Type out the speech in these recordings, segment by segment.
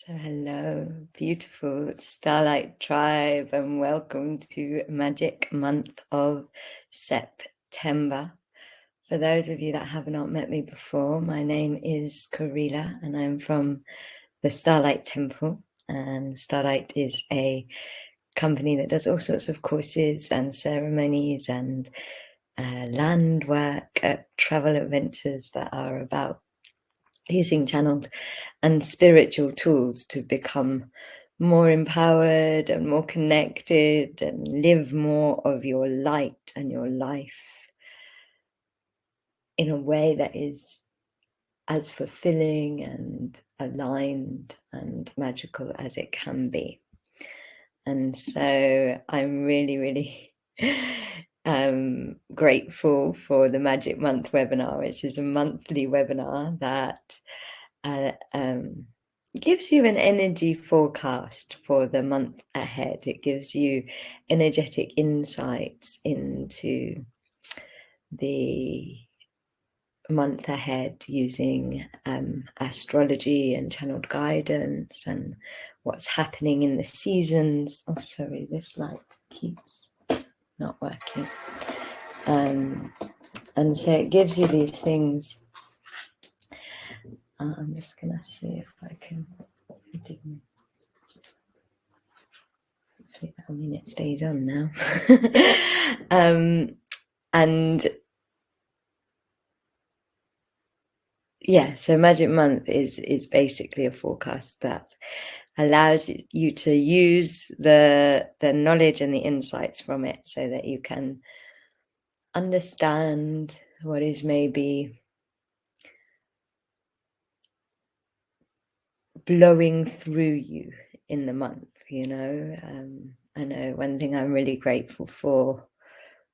So hello, beautiful Starlight Tribe, and welcome to Magic Month of September. For those of you that have not met me before, my name is Corilla, and I'm from the Starlight Temple. And Starlight is a company that does all sorts of courses and ceremonies and land work, travel adventures that are about using channeled and spiritual tools to become more empowered and more connected and live more of your light and your life in a way that is as fulfilling and aligned and magical as it can be. And so I'm really grateful for the Magic Month webinar, which is a monthly webinar that gives you an energy forecast for the month ahead. It gives you energetic insights into the month ahead using astrology and channeled guidance and what's happening in the seasons. Oh, sorry, this light keeps not working. And so it gives you these things. I'm just going to see if I can, forgive me. I mean, it stays on now. And yeah, so Magic Month is basically a forecast that allows you to use the knowledge and the insights from it so that you can understand what is maybe blowing through you in the month, you know. I know one thing I'm really grateful for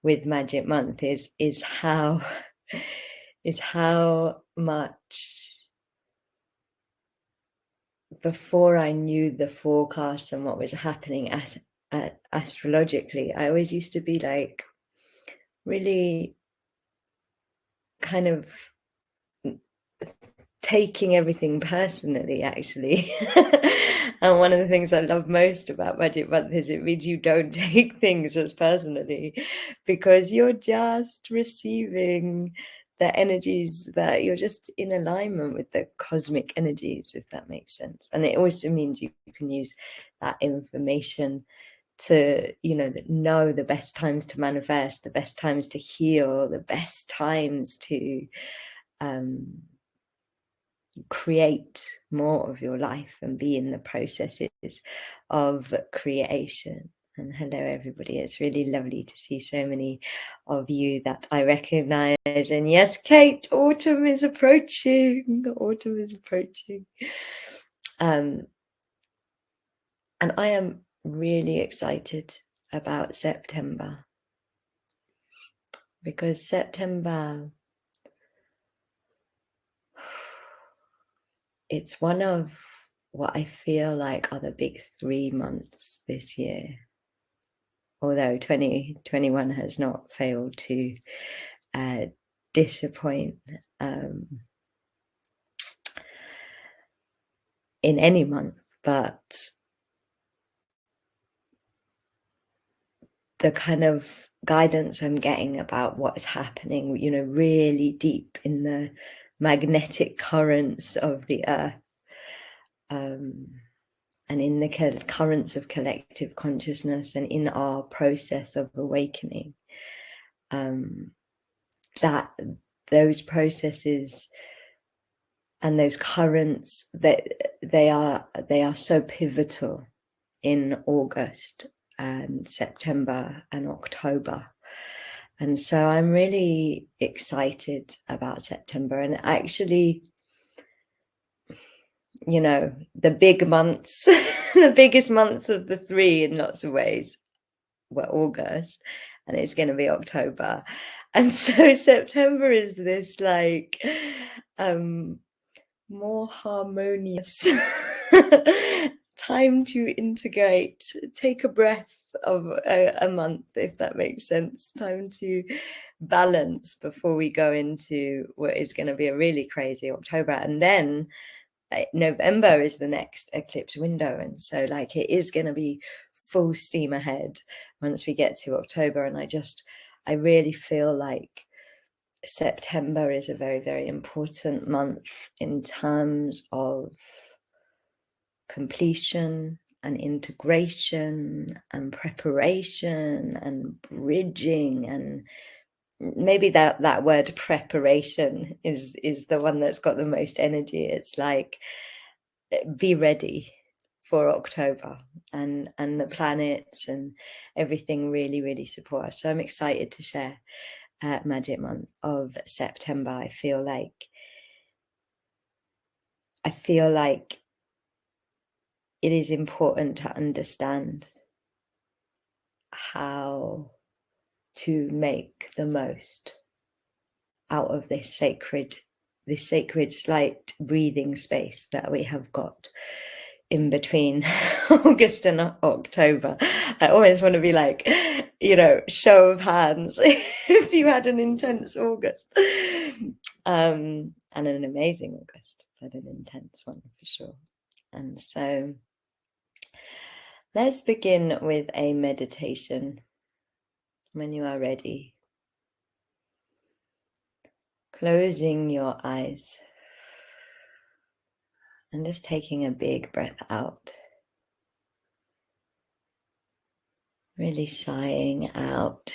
with Magic Month is how much before I knew the forecast and what was happening astrologically, I always used to be like really kind of taking everything personally, actually. And one of the things I love most about Magic Month is it means you don't take things as personally, because you're just receiving the energies, that you're just in alignment with the cosmic energies, if that makes sense. And it also means you can use that information to, you know the best times to manifest, the best times to heal, the best times to create more of your life and be in the processes of creation. And hello everybody, it's really lovely to see so many of you that I recognize. And yes, Kate, autumn is approaching. And I am really excited about September, because September, it's one of what I feel like are the big 3 months this year. Although 2021 has not failed to disappoint in any month, but the kind of guidance I'm getting about what's happening, you know, really deep in the magnetic currents of the earth, and in the currents of collective consciousness and in our process of awakening, that those processes and those currents, that they are so pivotal in August and September and October. And so I'm really excited about September. And actually, you know, the big months, the biggest months of the 3 in lots of ways were August, and it's going to be October. And so September is this like more harmonious time to integrate, take a breath of a month, if that makes sense. Time to balance before we go into what is going to be a really crazy October. And then November is the next eclipse window, and so like it is going to be full steam ahead once we get to October. And I really feel like September is a very, very important month in terms of completion and integration and preparation and bridging. And maybe that word preparation is the one that's got the most energy. It's like, be ready for October, and the planets and everything really, really support us. So I'm excited to share Magic Month of September. I feel like it is important to understand how to make the most out of this sacred slight breathing space that we have got in between August and October. I always want to be like, show of hands if you had an intense August, and an amazing August, but an intense one for sure. And so let's begin with a meditation. When you are ready, closing your eyes and just taking a big breath out, really sighing out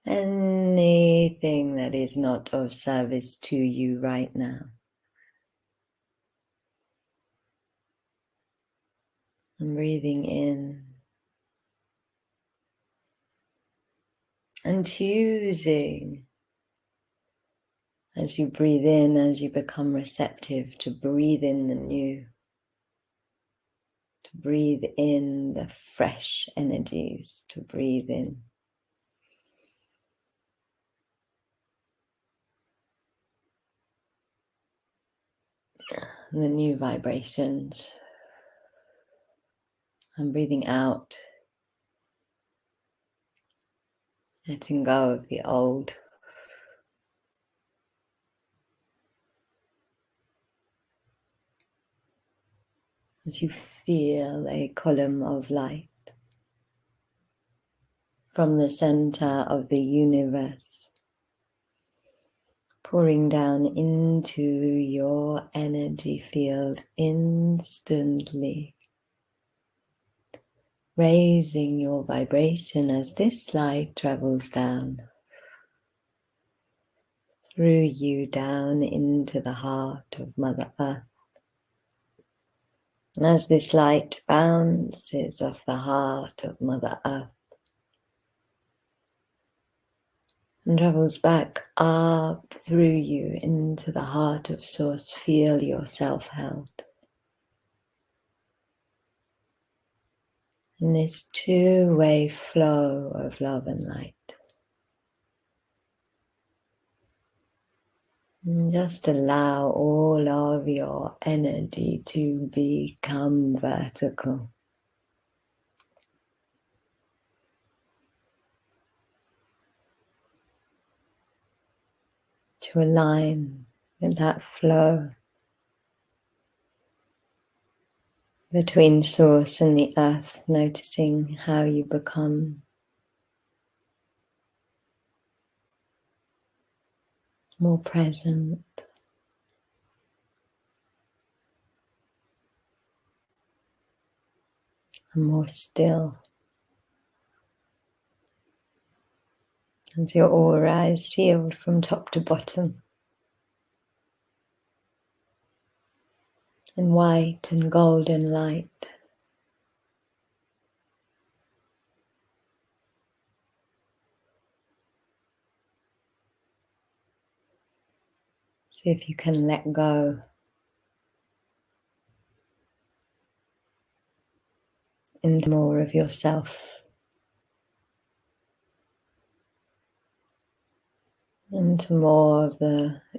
anything that is not of service to you right now. And breathing in and choosing, as you breathe in, as you become receptive, to breathe in the new, to breathe in the fresh energies, to breathe in the new vibrations, and breathing out, letting go of the old. As you feel a column of light from the center of the universe pouring down into your energy field instantly, raising your vibration as this light travels down through you, down into the heart of Mother Earth. And as this light bounces off the heart of Mother Earth and travels back up through you into the heart of Source, feel yourself held in this two-way flow of love and light. And just allow all of your energy to become vertical. To align with that flow between Source and the Earth, noticing how you become more present, and more still. As your aura is sealed from top to bottom in white and golden light. See if you can let go into more of yourself, into more of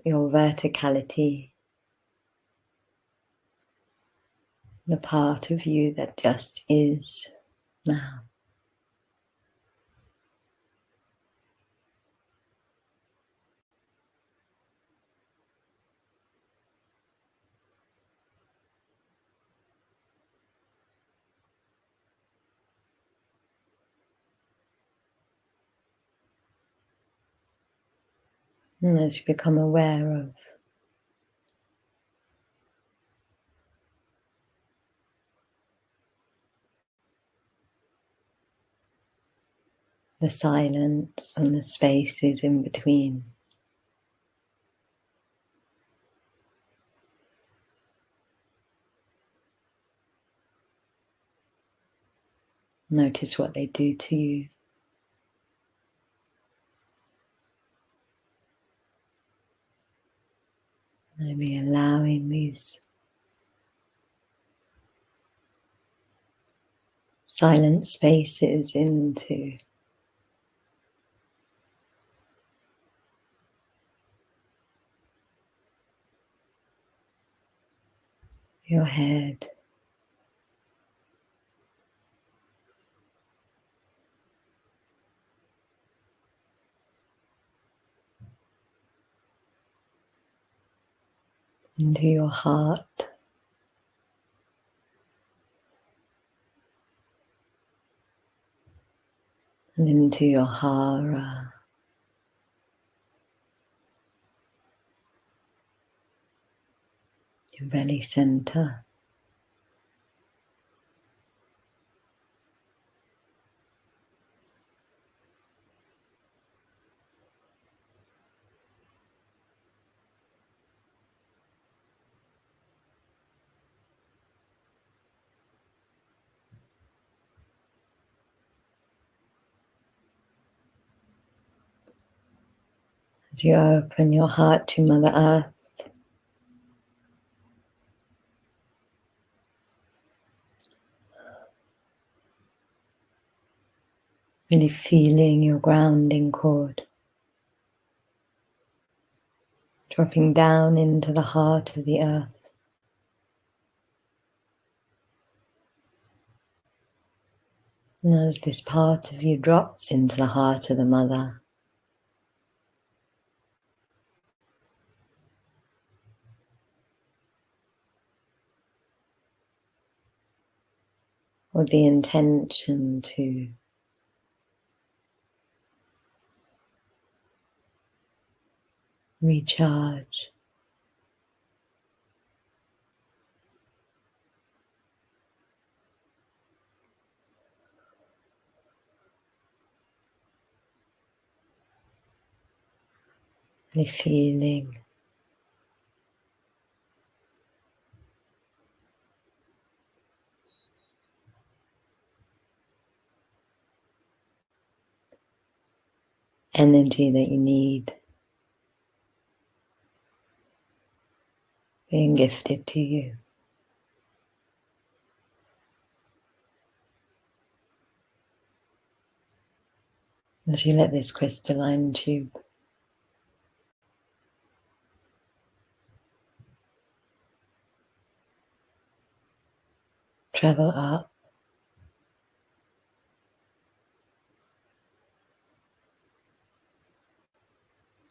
your verticality, the part of you that just is now. And as you become aware of the silence and the spaces in between, notice what they do to you. Maybe allowing these silent spaces into your head, into your heart, and into your hara, your belly center. As you open your heart to Mother Earth, really feeling your grounding cord, dropping down into the heart of the earth. And as this part of you drops into the heart of the Mother, with the intention to recharge, really feeling energy that you need being gifted to you. As you let this crystalline tube travel up,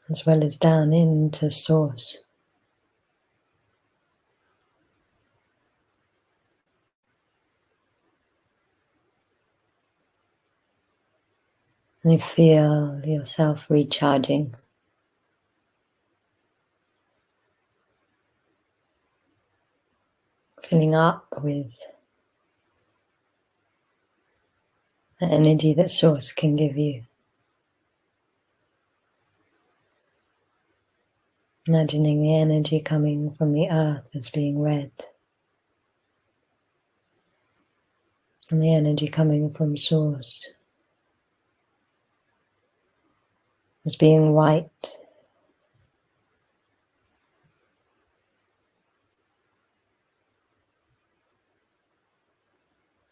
as well as down into Source, and you feel yourself recharging, filling up with the energy that Source can give you. Imagining the energy coming from the earth as being red, and the energy coming from Source as being white.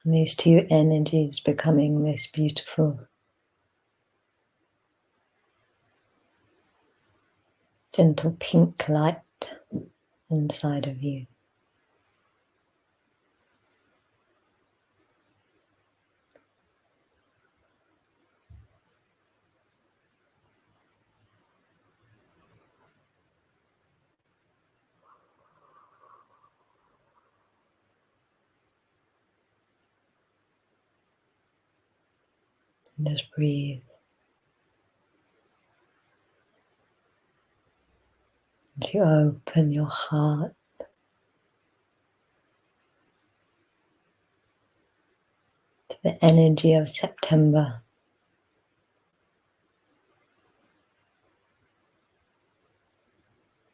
And these two energies becoming this beautiful, gentle pink light inside of you. And just breathe. As you open your heart to the energy of September,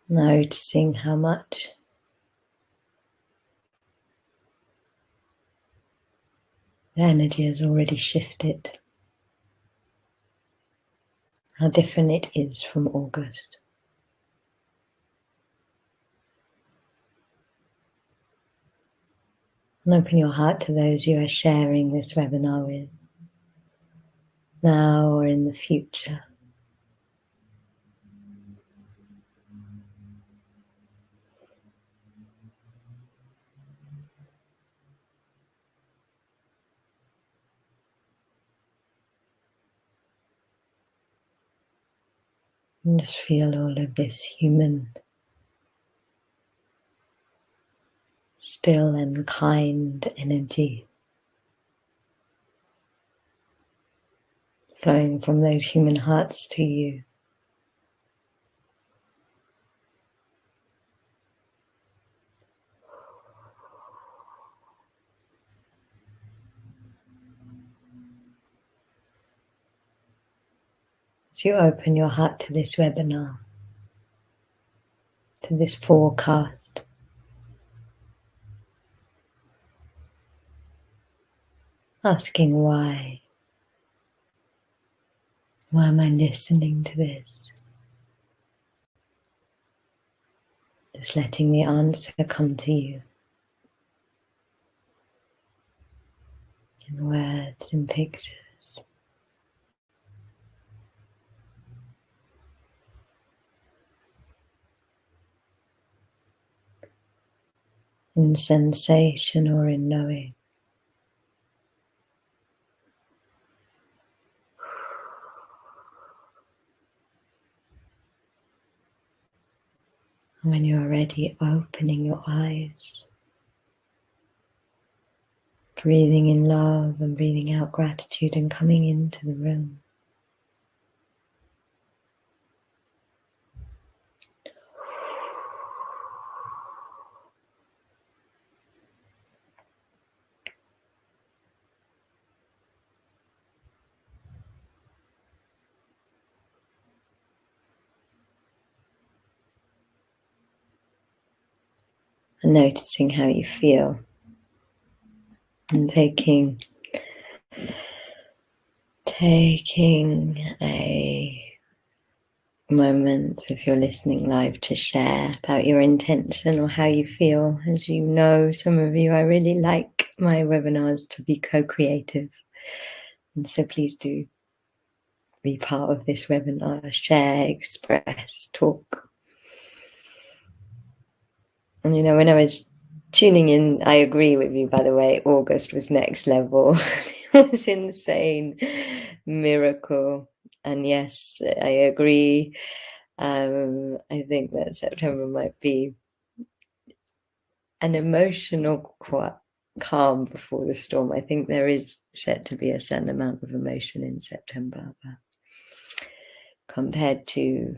noticing how much the energy has already shifted, how different it is from August. And open your heart to those you are sharing this webinar with, now or in the future. And just feel all of this human, still and kind energy flowing from those human hearts to you. As you open your heart to this webinar, to this forecast, asking why. Why am I listening to this? Just letting the answer come to you in words and pictures. In sensation or in knowing. And when you're ready, opening your eyes, breathing in love and breathing out gratitude and coming into the room. And noticing how you feel. And taking a moment, if you're listening live, to share about your intention or how you feel. As you know, some of you, I really like my webinars to be co-creative. And so please do be part of this webinar, share, express, talk. And you know, when I was tuning in, I agree with you, by the way, August was next level. It was insane, miracle. And yes, I agree. I think that September might be an emotional calm before the storm. I think there is set to be a certain amount of emotion in September, but compared to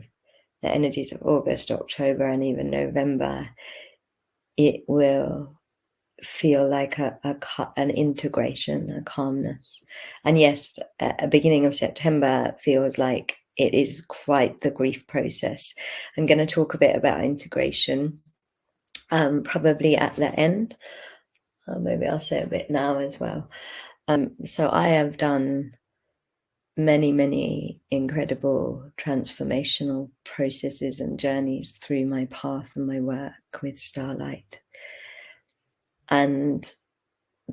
the energies of August, October, and even November, it will feel like an integration, a calmness. And yes, a beginning of September feels like it is quite the grief process. I'm going to talk a bit about integration, probably at the end. Maybe I'll say a bit now as well. So I have done many incredible transformational processes and journeys through my path and my work with Starlight. And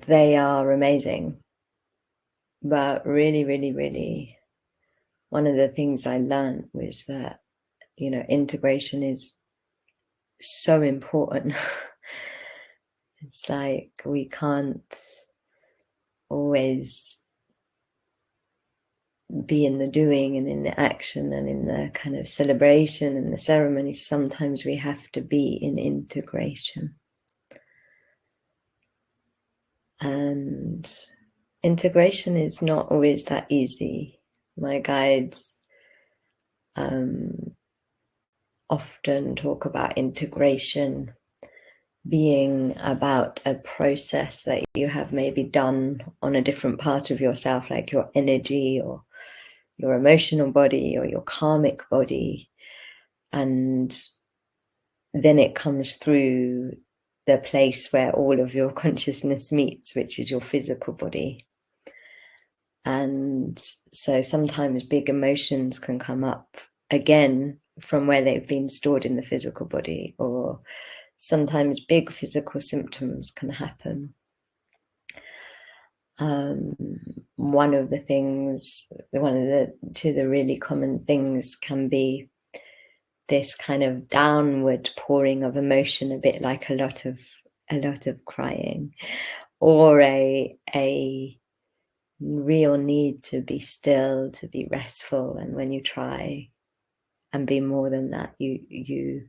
they are amazing. But really, one of the things I learned was that, you know, integration is so important. It's like we can't always be in the doing and in the action and in the kind of celebration and the ceremony. Sometimes we have to be in integration. And integration is not always that easy. My guides often talk about integration being about a process that you have maybe done on a different part of yourself, like your energy or your emotional body or your karmic body. And then it comes through the place where all of your consciousness meets, which is your physical body. And so sometimes big emotions can come up again from where they've been stored in the physical body, or sometimes big physical symptoms can happen. One of the really common things can be this kind of downward pouring of emotion, a bit like a lot of crying, or a real need to be still, to be restful. And when you try and be more than that, you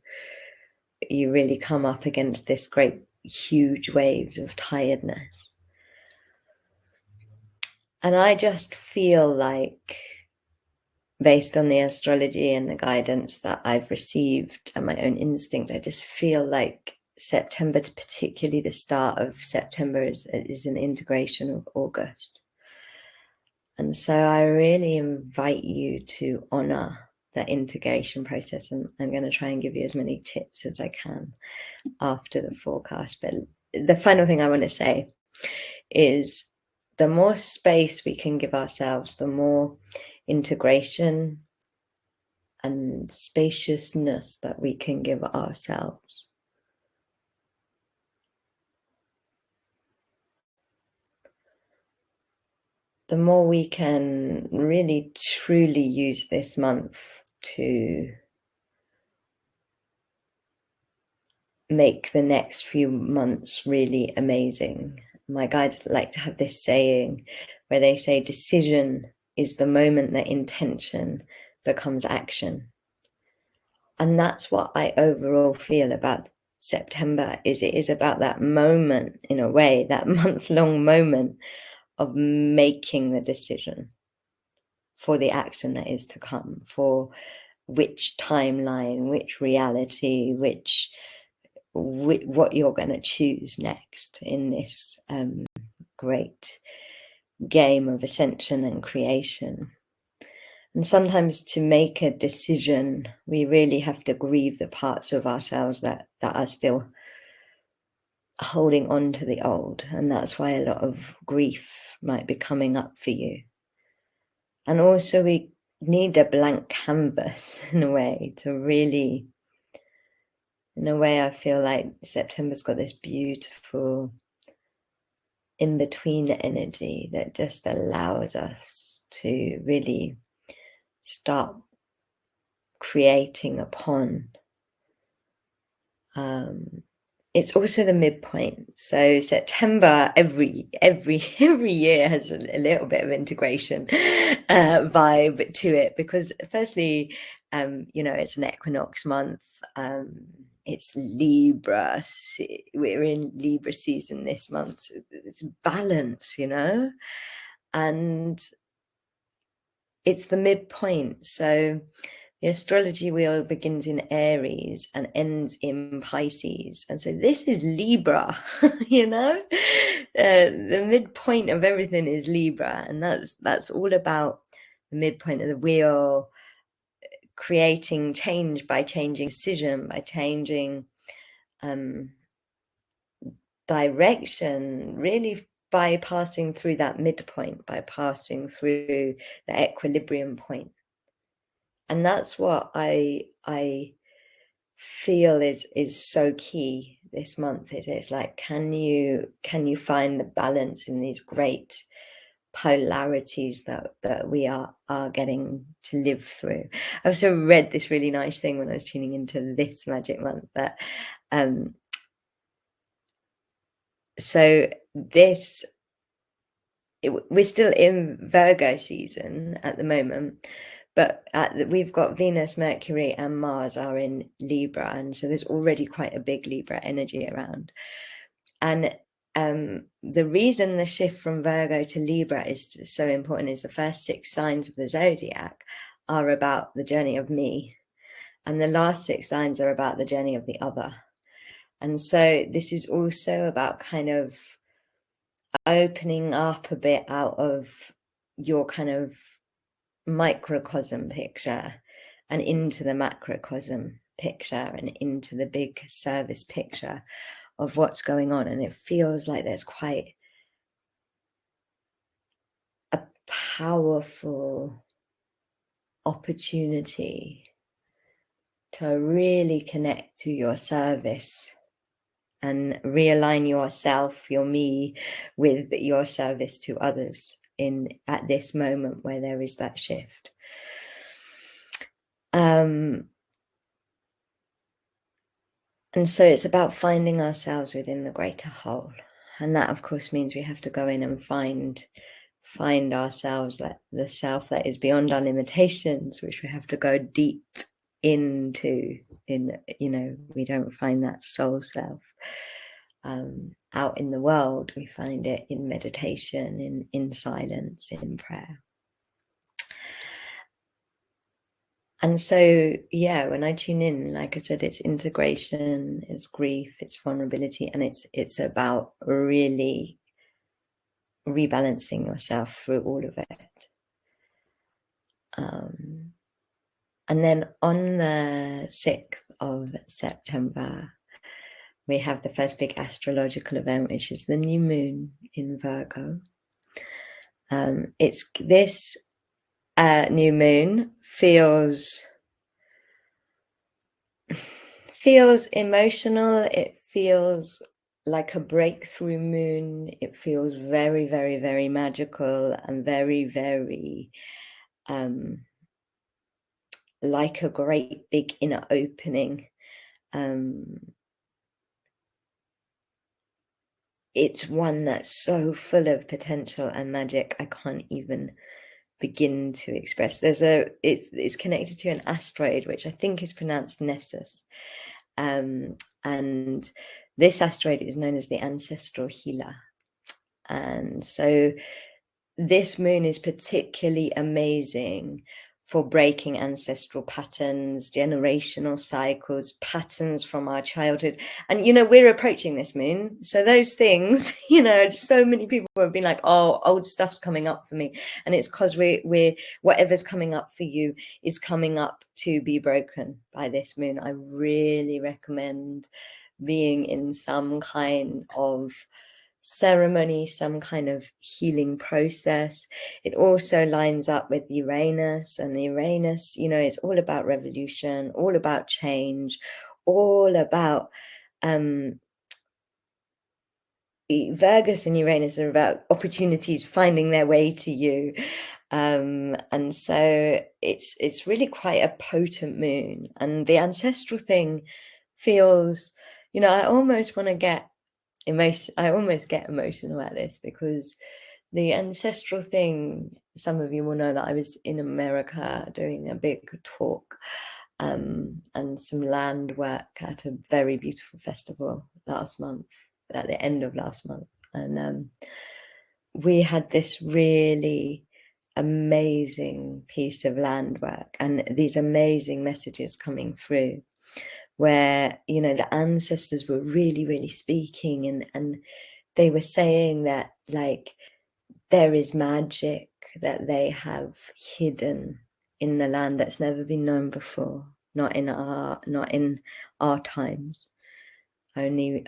really come up against this great huge waves of tiredness. And I just feel like, based on the astrology and the guidance that I've received and my own instinct, I just feel like September, particularly the start of September, is an integration of August. And so I really invite you to honor that integration process. And I'm going to try and give you as many tips as I can after the forecast. But the final thing I want to say is, the more space we can give ourselves, the more integration and spaciousness that we can give ourselves, the more we can really truly use this month to make the next few months really amazing. My guides like to have this saying where they say decision is the moment that intention becomes action. And that's what I overall feel about September, is it is about that moment, in a way, that month-long moment of making the decision for the action that is to come, for which timeline, which reality, what you're going to choose next in this great game of ascension and creation. And sometimes to make a decision, we really have to grieve the parts of ourselves that are still holding on to the old. And that's why a lot of grief might be coming up for you. And also we need a blank canvas, in a way, to really, in a way, I feel like September's got this beautiful in-between energy that just allows us to really start creating upon. It's also the midpoint. So September every year has a little bit of integration vibe to it, because firstly, it's an equinox month. It's Libra. We're in Libra season this month. So it's balance, and it's the midpoint. So the astrology wheel begins in Aries and ends in Pisces. And so this is Libra, the midpoint of everything is Libra. And that's all about the midpoint of the wheel, creating change by changing decision, by changing direction, really by passing through that midpoint, by passing through the equilibrium point. And that's what I feel is so key this month. It's like, can you find the balance in these great polarities that we are getting to live through? I also read this really nice thing when I was tuning into this magic month, that we're still in Virgo season at the moment, but we've got Venus, Mercury, and Mars are in Libra, and so there's already quite a big Libra energy around. And the reason the shift from Virgo to Libra is so important is the first 6 signs of the zodiac are about the journey of me. And the last 6 lines are about the journey of the other. And so this is also about kind of opening up a bit out of your kind of microcosm picture and into the macrocosm picture and into the big service picture of what's going on. And it feels like there's quite a powerful opportunity to really connect to your service and realign yourself, your me, with your service to others at this moment where there is that shift. And so it's about finding ourselves within the greater whole. And that, of course, means we have to go in and find ourselves, that the self that is beyond our limitations, which we have to go deep into. We don't find that soul self out in the world. We find it in meditation, in silence, in prayer. And so, yeah, when I tune in, like I said, it's integration, it's grief, it's vulnerability, and it's about really rebalancing yourself through all of it. And then on the 6th of September, we have the first big astrological event, which is the new moon in Virgo. It's this new moon feels emotional. It feels like a breakthrough moon. It feels very, very, very magical and very, very like a great big inner opening. It's one that's so full of potential and magic, I can't even begin to express. It's connected to an asteroid, which I think is pronounced Nessus. And this asteroid is known as the ancestral healer. And so this moon is particularly amazing for breaking ancestral patterns, generational cycles, patterns from our childhood. And, we're approaching this moon. So those things, so many people have been like, oh, old stuff's coming up for me. And it's because we're whatever's coming up for you is coming up to be broken by this moon. I really recommend being in some kind of ceremony, some kind of healing process. It also lines up with Uranus, and Uranus, it's all about revolution, all about change, all about Virgus and Uranus are about opportunities finding their way to you. And so it's really quite a potent moon, and the ancestral thing feels, I almost want to get emotional at this, because the ancestral thing, some of you will know that I was in America doing a big talk and some land work at a very beautiful festival last month, at the end of last month. And we had this really amazing piece of land work and these amazing messages coming through, where, the ancestors were really, really speaking, and they were saying that, like, there is magic that they have hidden in the land that's never been known before, not in our times, only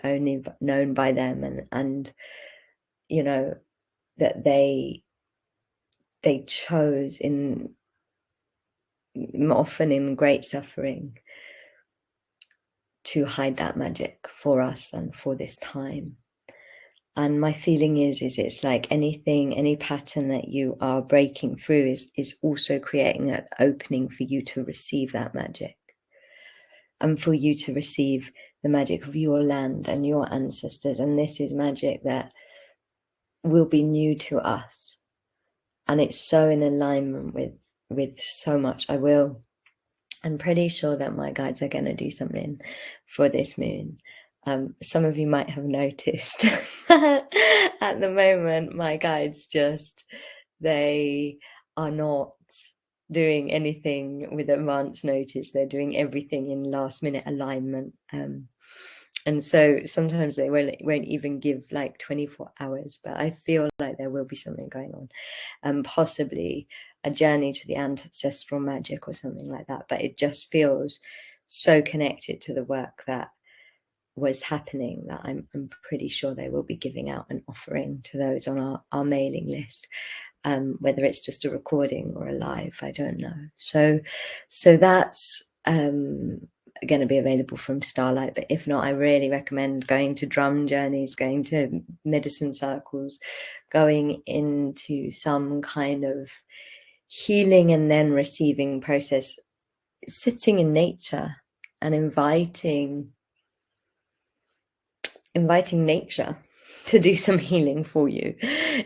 known by them, and that they chose, often in great suffering, to hide that magic for us and for this time. And my feeling is it's like any pattern that you are breaking through is also creating an opening for you to receive that magic, and for you to receive the magic of your land and your ancestors. And this is magic that will be new to us, and it's so in alignment with so much. I'm pretty sure that my guides are going to do something for this moon. Some of you might have noticed at the moment, my guides they are not doing anything with advance notice. They're doing everything in last minute alignment. And so sometimes they won't even give like 24 hours, but I feel like there will be something going on, and possibly a journey to the ancestral magic or something like that. But it just feels so connected to the work that was happening that I'm pretty sure they will be giving out an offering to those on our mailing list. Whether it's just a recording or a live, I don't know. So that's going to be available from Starlight. But if not, I really recommend going to drum journeys, going to medicine circles, going into some kind of healing and then receiving process, sitting in nature and inviting nature to do some healing for you,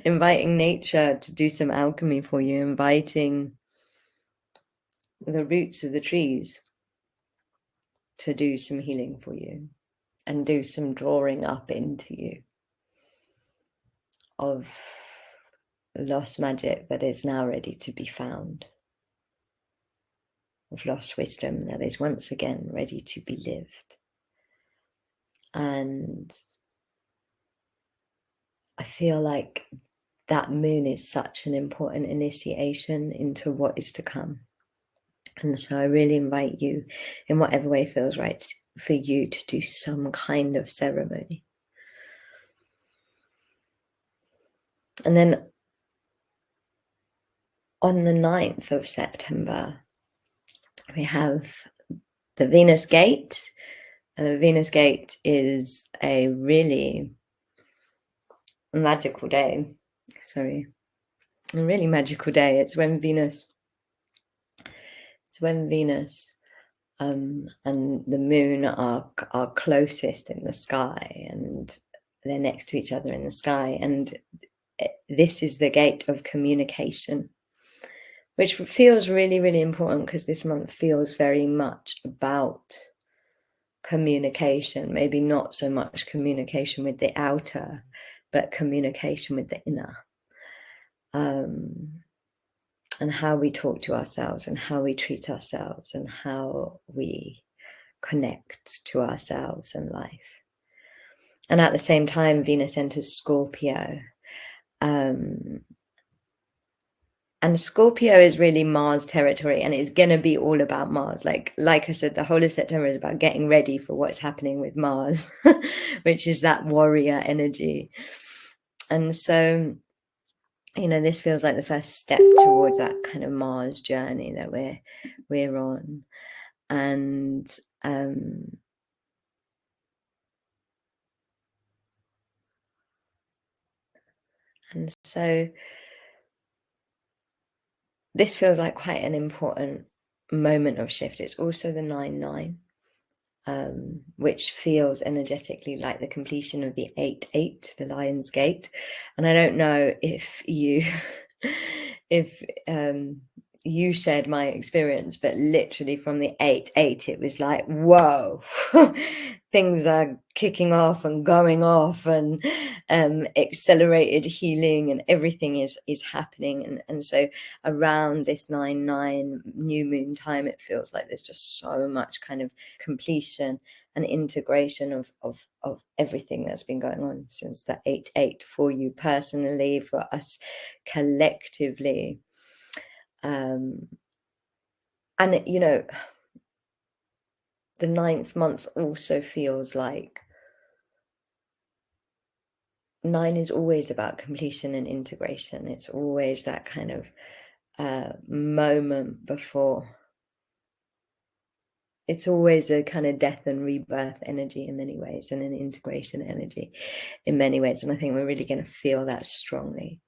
inviting nature to do some alchemy for you, inviting the roots of the trees to do some healing for you and do some drawing up into you of lost magic that is now ready to be found, of lost wisdom that is once again ready to be lived. And I feel like that moon is such an important initiation into what is to come. And so I really invite you, in whatever way feels right for you, to do some kind of ceremony. And then on the 9th of September, we have the Venus Gate. And the Venus Gate is a really magical day. A really magical day. It's when Venus and the moon are closest in the sky, and they're next to each other in the sky. And this is the gate of communication, which feels really, really important because this month feels very much about communication. Maybe not so much communication with the outer, but communication with the inner. And how we talk to ourselves and how we treat ourselves and how we connect to ourselves and life. And at the same time, Venus enters Scorpio. And Scorpio is really Mars territory, and it's going to be all about Mars. Like I said, the whole of September is about getting ready for what's happening with Mars, which is that warrior energy. And so, this feels like the first step towards that kind of Mars journey that we're on. And so this feels like quite an important moment of shift. It's also the 9-9, which feels energetically like the completion of the 8-8, the Lion's Gate. And I don't know if you you shared my experience, but literally from the 8-8, it was like, whoa, things are kicking off and going off, and accelerated healing, and everything is happening. And so around this 9-9 new moon time, it feels like there's just so much kind of completion and integration of everything that's been going on since the 8-8 for you personally, for us collectively. And the 9th month also feels like 9 is always about completion and integration. It's always that kind of moment before. It's always a kind of death and rebirth energy in many ways, and an integration energy in many ways. And I think we're really going to feel that strongly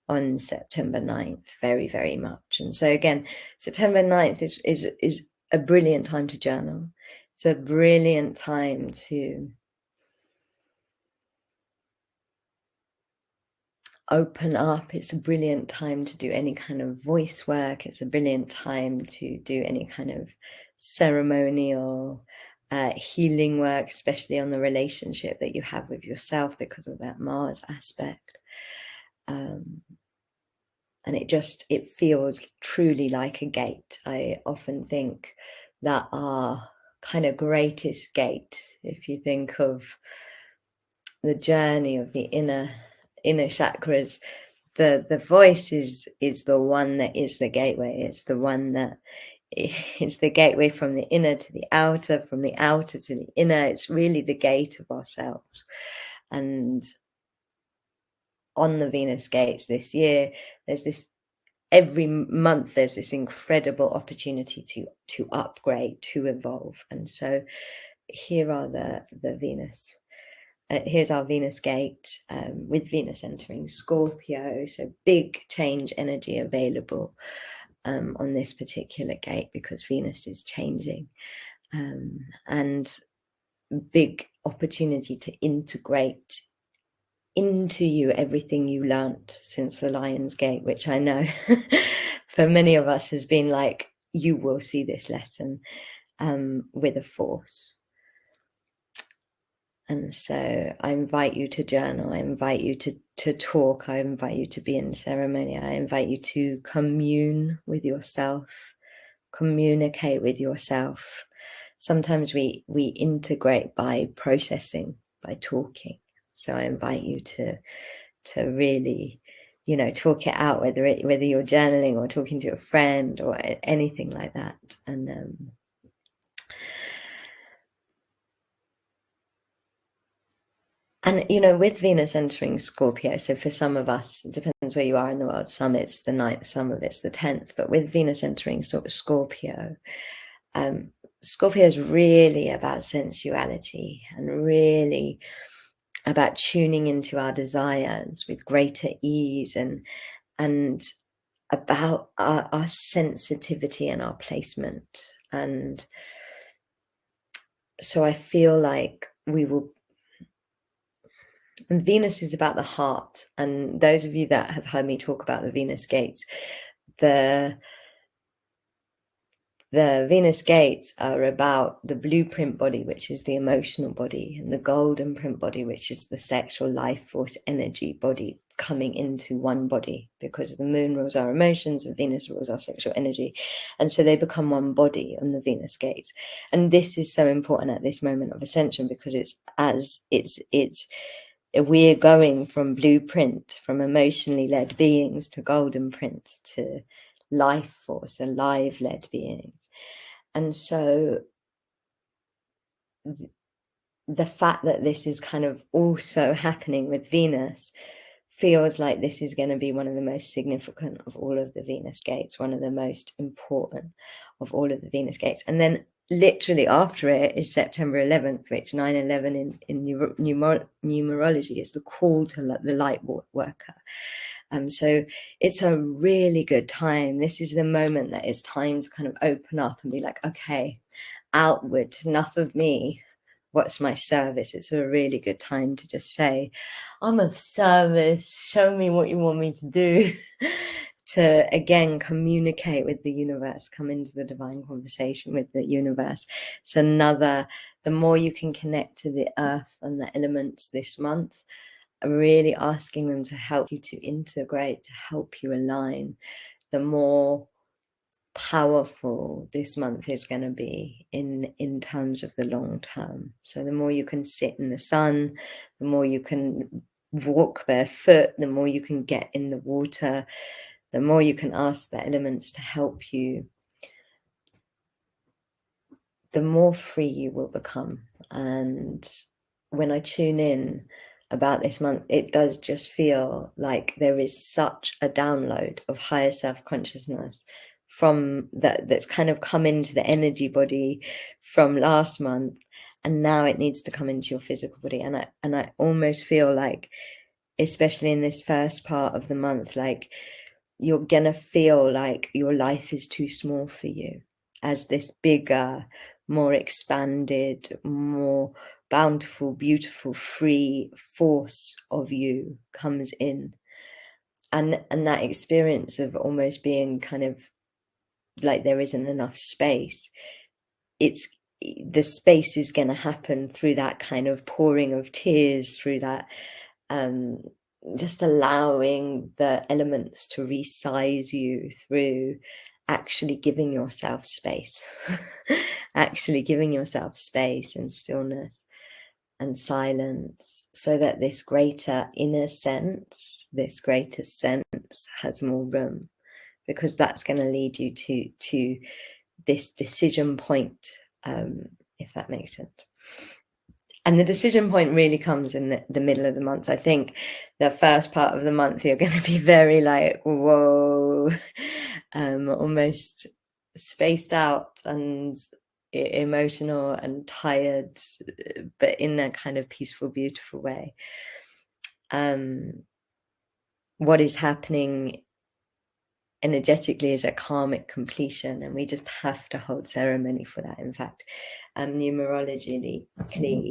on September 9th, very, very much. And so again, September 9th is a brilliant time to journal. It's a brilliant time to open up. It's a brilliant time to do any kind of voice work. It's a brilliant time to do any kind of ceremonial healing work, especially on the relationship that you have with yourself because of that Mars aspect. and it feels truly like a gate. I often think that our kind of greatest gate, if you think of the journey of the inner chakras, the voice is the one that is the gateway. It's the one that it's the gateway from the inner to the outer, from the outer to the inner. It's really the gate of ourselves. And on the Venus gates this year, there's this, every month there's this incredible opportunity to upgrade, to evolve. And so here are the Venus. Here's our Venus gate, with Venus entering Scorpio. So big change energy available on this particular gate, because Venus is changing, and big opportunity to integrate into you everything you learnt since the Lion's Gate, which I know for many of us has been like, you will see this lesson with a force. And so I invite you to journal, I invite you to talk, I invite you to be in ceremony, I invite you to commune with yourself, communicate with yourself. Sometimes we integrate by processing, by talking. So I invite you to really, you know, talk it out, whether you're journaling or talking to a friend or anything like that. And you know, with Venus entering Scorpio, so for some of us, it depends where you are in the world, some it's the 9th, some of it's the 10th, but with Venus entering sort of Scorpio, Scorpio is really about sensuality and really about tuning into our desires with greater ease, and about our sensitivity and our placement. And so I feel like Venus is about the heart. And those of you that have heard me talk about the Venus gates, the Venus gates are about the blueprint body, which is the emotional body, and the golden print body, which is the sexual life force energy body, coming into one body, because the moon rules our emotions and Venus rules our sexual energy. And so they become one body on the Venus gates. And this is so important at this moment of ascension, because we're going from blueprint, from emotionally led beings, to golden print, to life force, alive led beings. And so the fact that this is kind of also happening with Venus feels like this is going to be one of the most significant of all of the Venus gates, one of the most important of all of the Venus gates. And then literally after it is September 11th, which 9/11 in numerology is the call to the light worker. So it's a really good time. This is the moment that it's time to kind of open up and be like, okay, outward, enough of me. What's my service? It's a really good time to just say, I'm of service. Show me what you want me to do. To again communicate with the universe, come into the divine conversation with the universe. It's the more you can connect to the earth and the elements this month, really asking them to help you to integrate, to help you align, the more powerful this month is going to be in terms of the long term. So the more you can sit in the sun, the more you can walk barefoot, the more you can get in the water, the more you can ask the elements to help you, the more free you will become. And when I tune in about this month, it does just feel like there is such a download of higher self-consciousness from that's kind of come into the energy body from last month, and now it needs to come into your physical body. And I almost feel like, especially in this first part of the month, like you're gonna feel like your life is too small for you, as this bigger, more expanded, more bountiful, beautiful, free force of you comes in. And that experience of almost being kind of like there isn't enough space, the space is going to happen through that kind of pouring of tears, through that just allowing the elements to resize you through actually giving yourself space, actually giving yourself space and stillness and silence, so that this greater inner sense, this greater sense has more room, because that's going to lead you to this decision point, if that makes sense. And the decision point really comes in the middle of the month. I think the first part of the month, you're going to be very like, whoa, almost spaced out and emotional and tired, but in a kind of peaceful, beautiful way. What is happening energetically is a karmic completion, and we just have to hold ceremony for that. In fact, numerologically,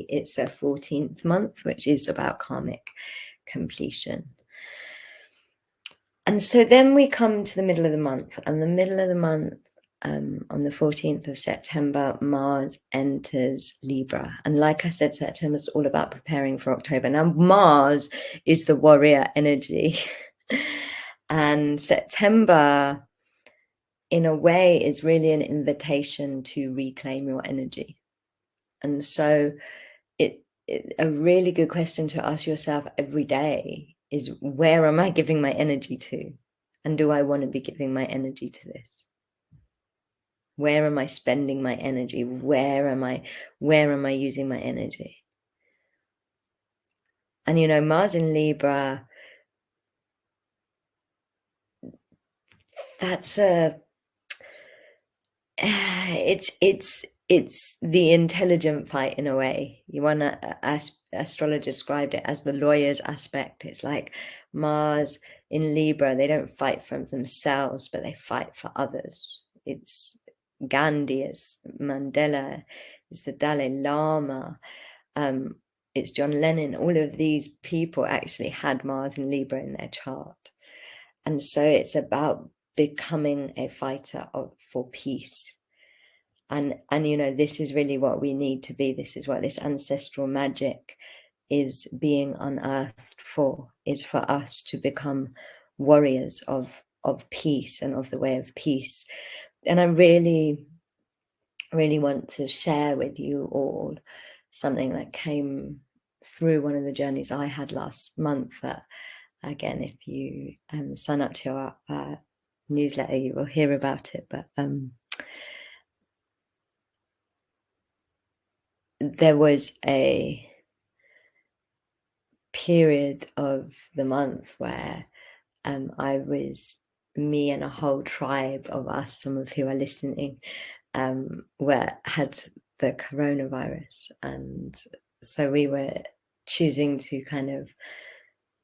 it's a 14th month, which is about karmic completion. And so then we come to the middle of the month, and the middle of the month, on the 14th of September, Mars enters Libra. And like I said, September is all about preparing for October. Now, Mars is the warrior energy. And September, in a way, is really an invitation to reclaim your energy. And so a really good question to ask yourself every day is, where am I giving my energy to? And do I want to be giving my energy to this? Where am I spending my energy? Where am I using my energy? And, you know, Mars in Libra, that's it's the intelligent fight in a way. You want to, astrologer described it as the lawyer's aspect. It's like Mars in Libra, they don't fight for themselves, but they fight for others. It's Gandhi, it's Mandela, it's the Dalai Lama, it's John Lennon. All of these people actually had Mars in Libra in their chart. And so it's about becoming a fighter for peace. And you know, this is really what we need to be. This is what this ancestral magic is being unearthed for, is for us to become warriors of peace and of the way of peace. And I really, really want to share with you all something that came through one of the journeys I had last month. That, again, if you sign up to our newsletter, you will hear about it. But there was a period of the month where me and a whole tribe of us, some of who are listening, had the coronavirus. And so we were choosing to kind of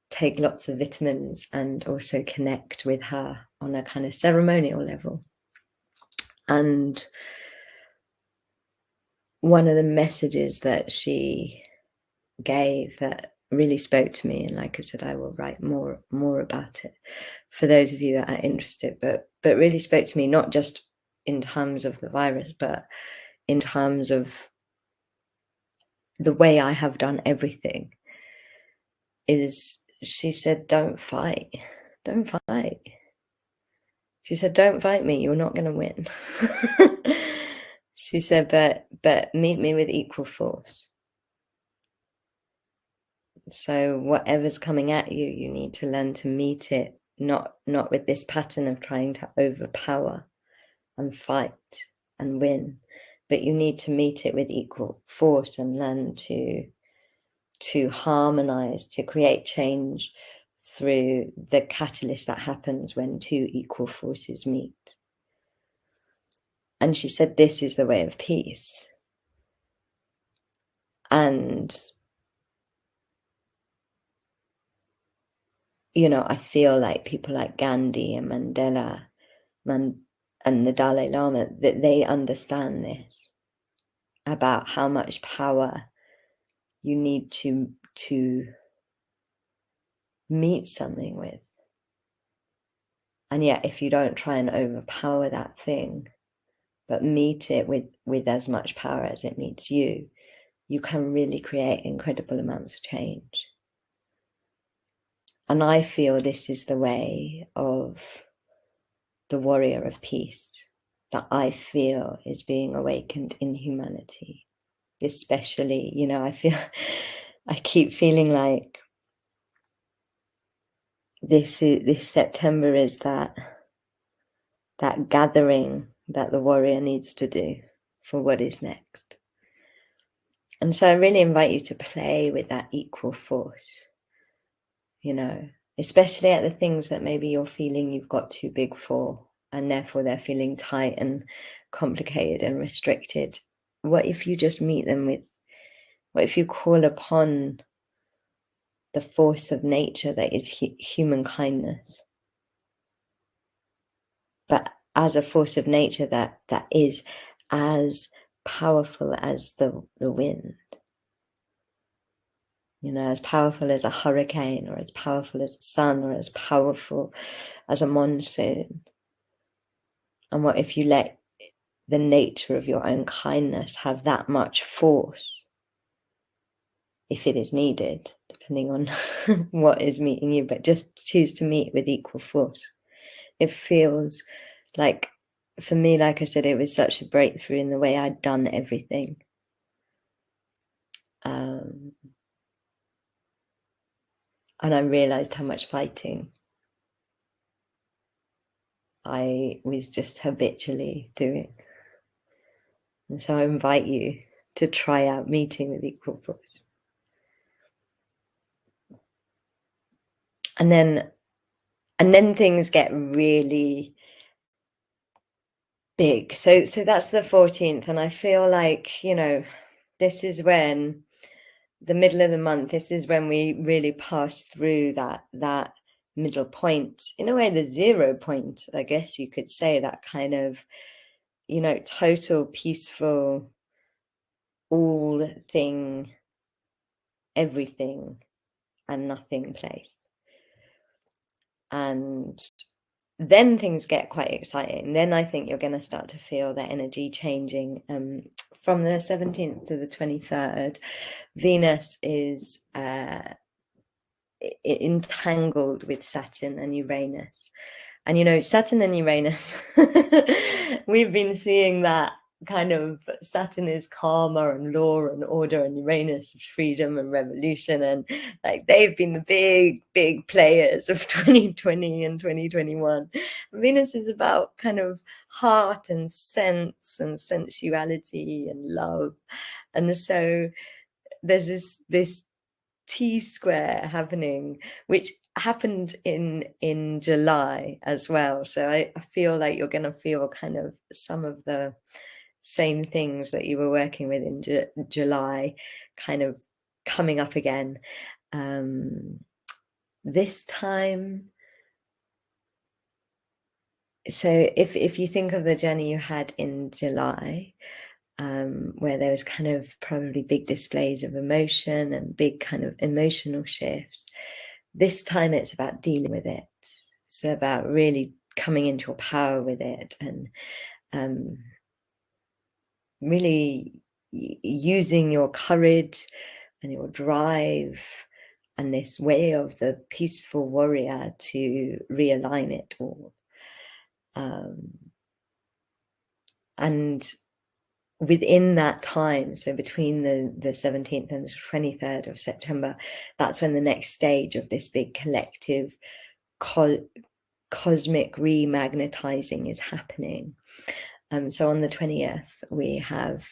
take lots of vitamins and also connect with her on a kind of ceremonial level. And one of the messages that she gave that really spoke to me, and like I said, I will write more about it for those of you that are interested, but really spoke to me, not just in terms of the virus, but in terms of the way I have done everything, is she said, don't fight. She said, don't fight me, you're not going to win. She said, but meet me with equal force. So whatever's coming at you, you need to learn to meet it, not with this pattern of trying to overpower and fight and win, but you need to meet it with equal force and learn to harmonize, to create change through the catalyst that happens when two equal forces meet. And she said, this is the way of peace. And, you know, I feel like people like Gandhi and Mandela and the Dalai Lama, that they understand this, about how much power you need to meet something with. And yet, if you don't try and overpower that thing, but meet it with as much power as it meets you, you can really create incredible amounts of change. And I feel this is the way of the warrior of peace that I feel is being awakened in humanity. Especially, you know, I keep feeling like this September is that gathering that the warrior needs to do for what is next. And so I really invite you to play with that equal force, you know, especially at the things that maybe you're feeling you've got too big for, and therefore they're feeling tight and complicated and restricted. What if you just meet them with, what if you call upon the force of nature that is human kindness, but as a force of nature that is as powerful as the wind, you know, as powerful as a hurricane, or as powerful as the sun, or as powerful as a monsoon. And what if you let the nature of your own kindness have that much force, if it is needed, depending on what is meeting you, but just choose to meet with equal force. It feels like, for me, like I said, it was such a breakthrough in the way I'd done everything. And I realized how much fighting I was just habitually doing. And so I invite you to try out meeting with equal force. And then things get really big. So that's the 14th. And I feel like, you know, this is when the middle of the month, this is when we really pass through that middle point, in a way, the 0 point, I guess you could say, that kind of, you know, total peaceful, all thing, everything and nothing place. And then things get quite exciting. Then I think you're going to start to feel the energy changing. From the 17th to the 23rd, Venus is entangled with Saturn and Uranus. And, you know, Saturn and Uranus, we've been seeing that kind of, Saturn is karma and law and order, and Uranus is freedom and revolution. And like, they've been the big players of 2020 and 2021. Venus is about kind of heart and sense and sensuality and love. And so there's this T-square happening, which happened in July as well. So I feel like you're going to feel kind of some of the same things that you were working with in July kind of coming up again. This time, so if you think of the journey you had in July, where there was kind of probably big displays of emotion and big kind of emotional shifts, this time it's about dealing with it. It's about really coming into your power with it, and really using your courage and your drive and this way of the peaceful warrior to realign it all. And within that time, so between the 17th and the 23rd of September, that's when the next stage of this big collective cosmic remagnetizing is happening. So on the 20th, we have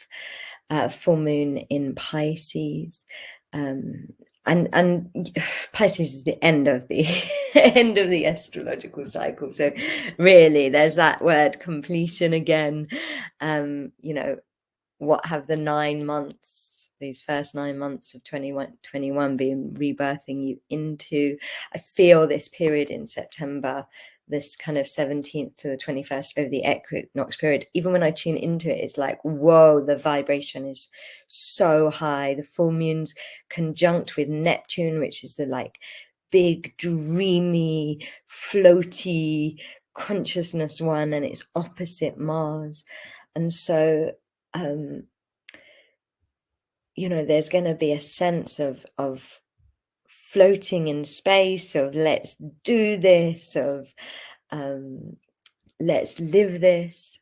full moon in Pisces, and Pisces is the end of the end of the astrological cycle. So really, there's that word completion again. You know, what have the 9 months, these first 9 months of 2021 been rebirthing you into? I feel this period in September, this kind of 17th to the 21st over the equinox period, even when I tune into it, it's like, whoa, the vibration is so high. The full moon's conjunct with Neptune, which is the like big, dreamy, floaty consciousness one, and it's opposite Mars. And so you know, there's going to be a sense of floating in space, of let's do this, of let's live this.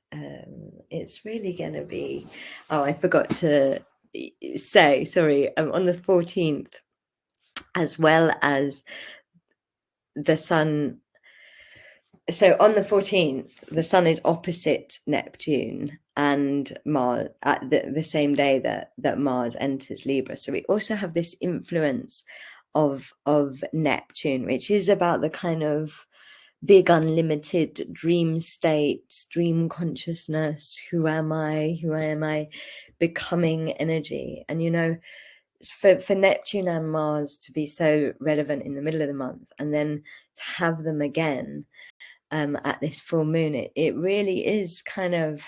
It's really going to be, I forgot to say, sorry, on the 14th, as well as the sun. So on the 14th, the sun is opposite Neptune and Mars at the same day that Mars enters Libra. So we also have this influence of Neptune, which is about the kind of big unlimited dream states, dream consciousness, who am I becoming energy. And for Neptune and Mars to be so relevant in the middle of the month, and then to have them again at this full moon, it really is kind of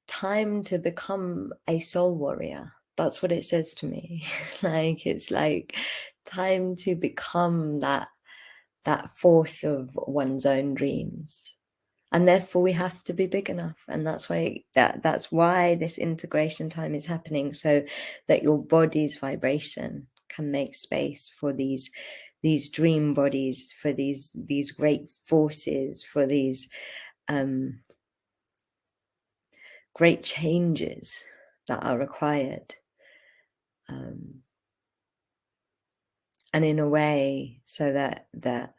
time to become a soul warrior. That's what it says to me. Like, it's like time to become that force of one's own dreams, and therefore we have to be big enough. And that's why this integration time is happening, so that your body's vibration can make space for these dream bodies, for these great forces, for these great changes that are required, and in a way so that the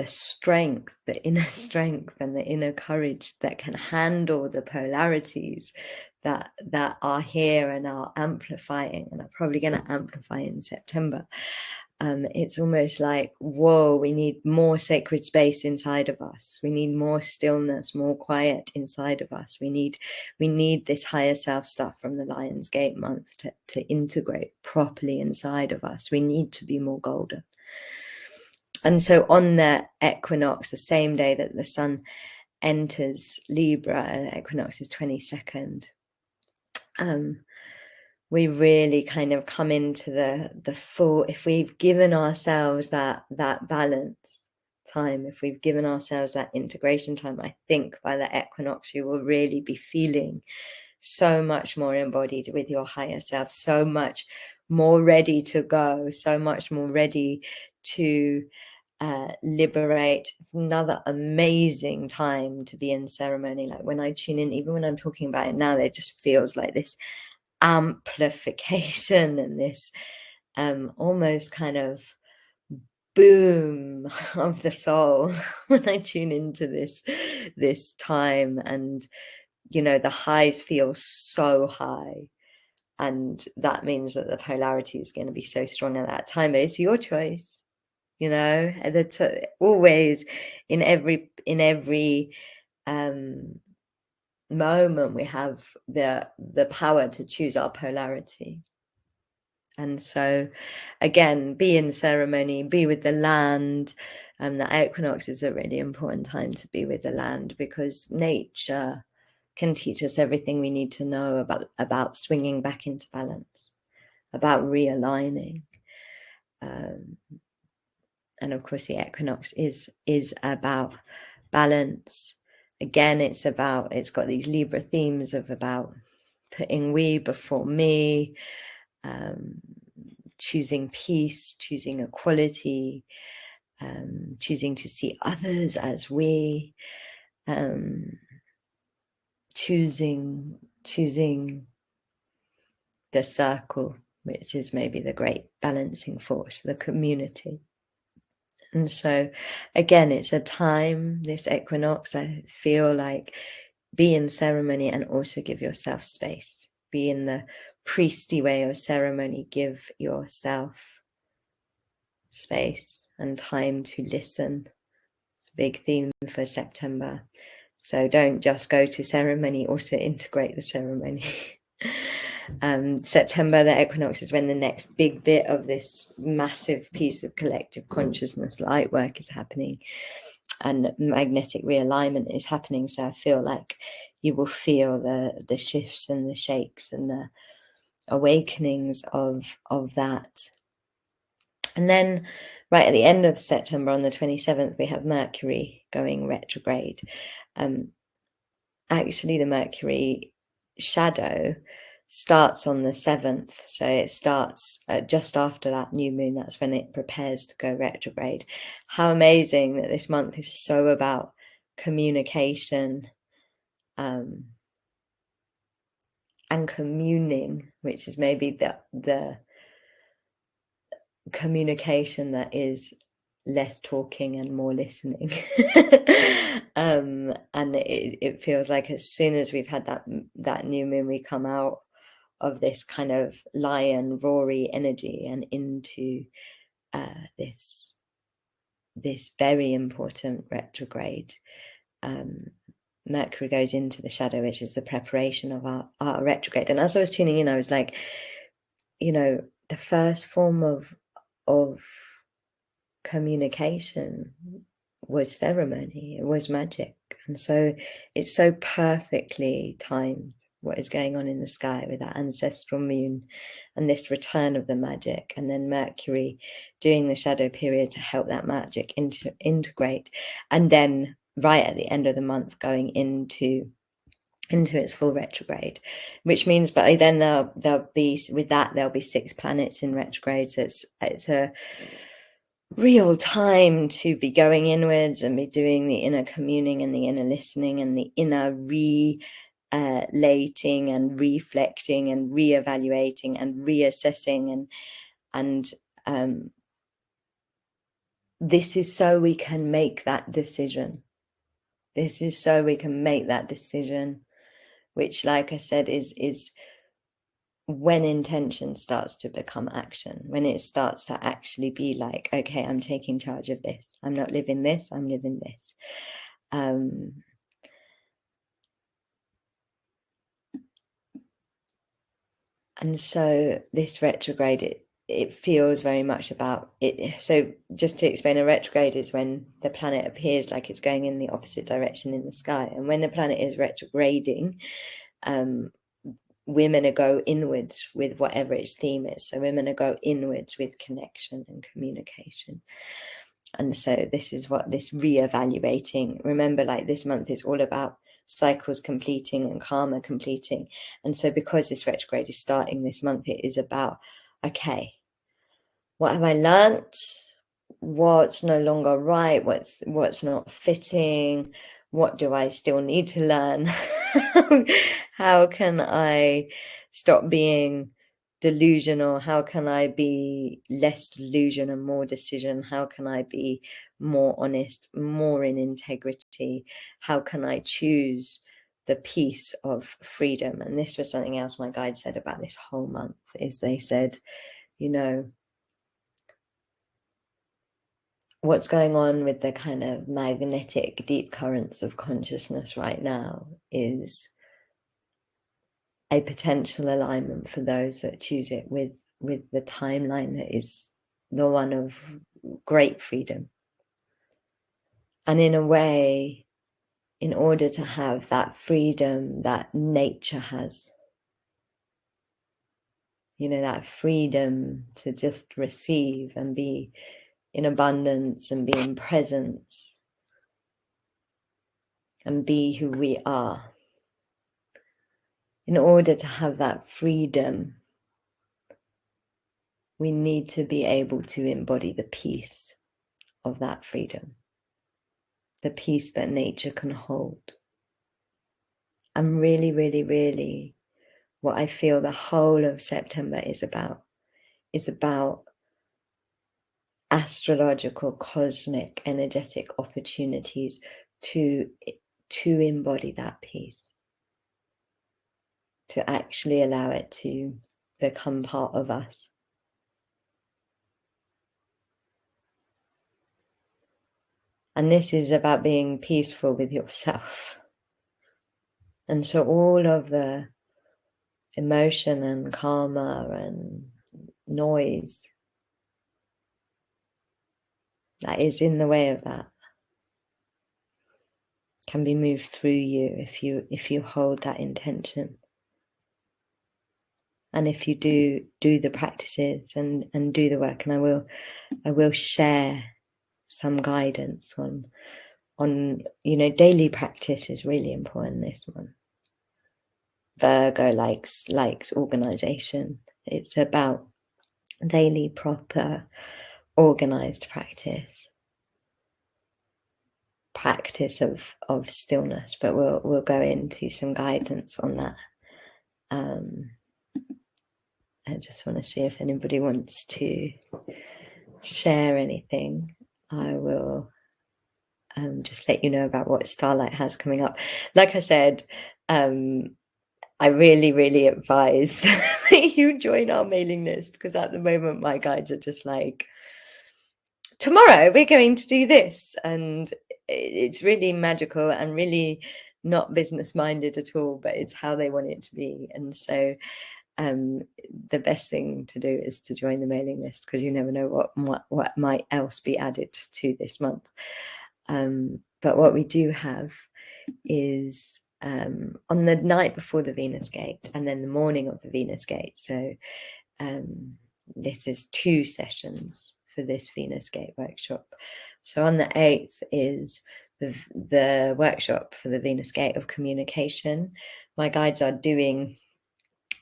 strength, the inner strength and the inner courage that can handle the polarities that are here and are amplifying, and are probably going to amplify in September. It's almost like, whoa, we need more sacred space inside of us. We need more stillness, more quiet inside of us. We need this higher self stuff from the Lion's Gate month to integrate properly inside of us. We need to be more golden. And so on the equinox, the same day that the sun enters Libra, equinox is 22nd, we really kind of come into the full, if we've given ourselves that balance time, if we've given ourselves that integration time, I think by the equinox you will really be feeling so much more embodied with your higher self, so much more ready to go, so much more ready to liberate. It's another amazing time to be in ceremony. Like when I tune in, even when I'm talking about it now, it just feels like this amplification and this almost kind of boom of the soul when I tune into this time. And the highs feel so high, and that means that the polarity is going to be so strong at that time. But it's your choice, always in every moment we have the power to choose our polarity. And so again, be in ceremony, be with the land. The equinox is a really important time to be with the land, because nature can teach us everything we need to know about swinging back into balance, about realigning. And of course the equinox is about balance. Again, it's got these Libra themes of about putting we before me, choosing peace, choosing equality, choosing to see others as we, choosing the circle, which is maybe the great balancing force, the community. And so again, it's a time, this equinox, I feel like, be in ceremony and also give yourself space. Be in the priesty way of ceremony. Give yourself space and time to listen. It's a big theme for September. So don't just go to ceremony, also integrate the ceremony. September, the equinox, is when the next big bit of this massive piece of collective consciousness light work is happening, and magnetic realignment is happening. So I feel like you will feel the shifts and the shakes and the awakenings of that. And then right at the end of September, on the 27th, we have Mercury going retrograde. Actually, the Mercury shadow starts on the 7th. So it starts just after that new moon. That's when it prepares to go retrograde. How amazing that this month is so about communication and communing, which is maybe the communication that is less talking and more listening. And it feels like as soon as we've had that new moon, we come out of this kind of lion roary energy and into this very important retrograde. Mercury goes into the shadow, which is the preparation of our retrograde. And as I was tuning in, I was like, you know, the first form of communication was ceremony, it was magic. And so it's so perfectly timed what is going on in the sky with that ancestral moon and this return of the magic, and then Mercury doing the shadow period to help that magic integrate, and then right at the end of the month going into its full retrograde, which means by then there'll be 6 planets in retrograde. So it's a real time to be going inwards and be doing the inner communing and the inner listening and the inner relating and reflecting and reevaluating and reassessing, and this is so we can make that decision. This is so we can make that decision, which, like I said, is when intention starts to become action, when it starts to actually be like, okay, I'm taking charge of this. I'm not living this, I'm living this. And so this retrograde, it feels very much about it. So just to explain, a retrograde is when the planet appears like it's going in the opposite direction in the sky. And when the planet is retrograding, we're going to go inwards with whatever its theme is. So we're going to go inwards with connection and communication. And so this is what this reevaluating, remember, like this month is all about cycles completing and karma completing. And so because this retrograde is starting this month, it is about, okay, what have I learnt? What's no longer right? What's not fitting? What do I still need to learn? How can I stop being delusional? How can I be less delusion and more decision? How can I be more honest, more in integrity? How can I choose the peace of freedom? And this was something else my guide said about this whole month, is they said, you know, what's going on with the kind of magnetic deep currents of consciousness right now is a potential alignment for those that choose it with the timeline that is the one of great freedom. And in a way, in order to have that freedom that nature has, you know, that freedom to just receive and be in abundance and be in presence and be who we are. In order to have that freedom, we need to be able to embody the peace of that freedom, the peace that nature can hold. And really, really, really, what I feel the whole of September is about astrological, cosmic, energetic opportunities to embody that peace, to actually allow it to become part of us. And this is about being peaceful with yourself. And so all of the emotion and karma and noise that is in the way of that can be moved through you if you hold that intention. And if you do the practices and do the work, and I will share some guidance on, you know, daily practice is really important, this one. Virgo likes organization. It's about daily, proper, organized practice of stillness, but we'll go into some guidance on that. I just want to see if anybody wants to share anything. I will just let you know about what Starlight has coming up. Like I said, I really, really advise that you join our mailing list, because at the moment my guides are just like, tomorrow we're going to do this, and it's really magical and really not business minded at all, but it's how they want it to be. And so the best thing to do is to join the mailing list, because you never know what might else be added to this month. But what we do have is on the night before the Venus Gate and then the morning of the Venus Gate. So this is 2 sessions for this Venus Gate workshop. So on the 8th is the workshop for the Venus Gate of communication. My guides are doing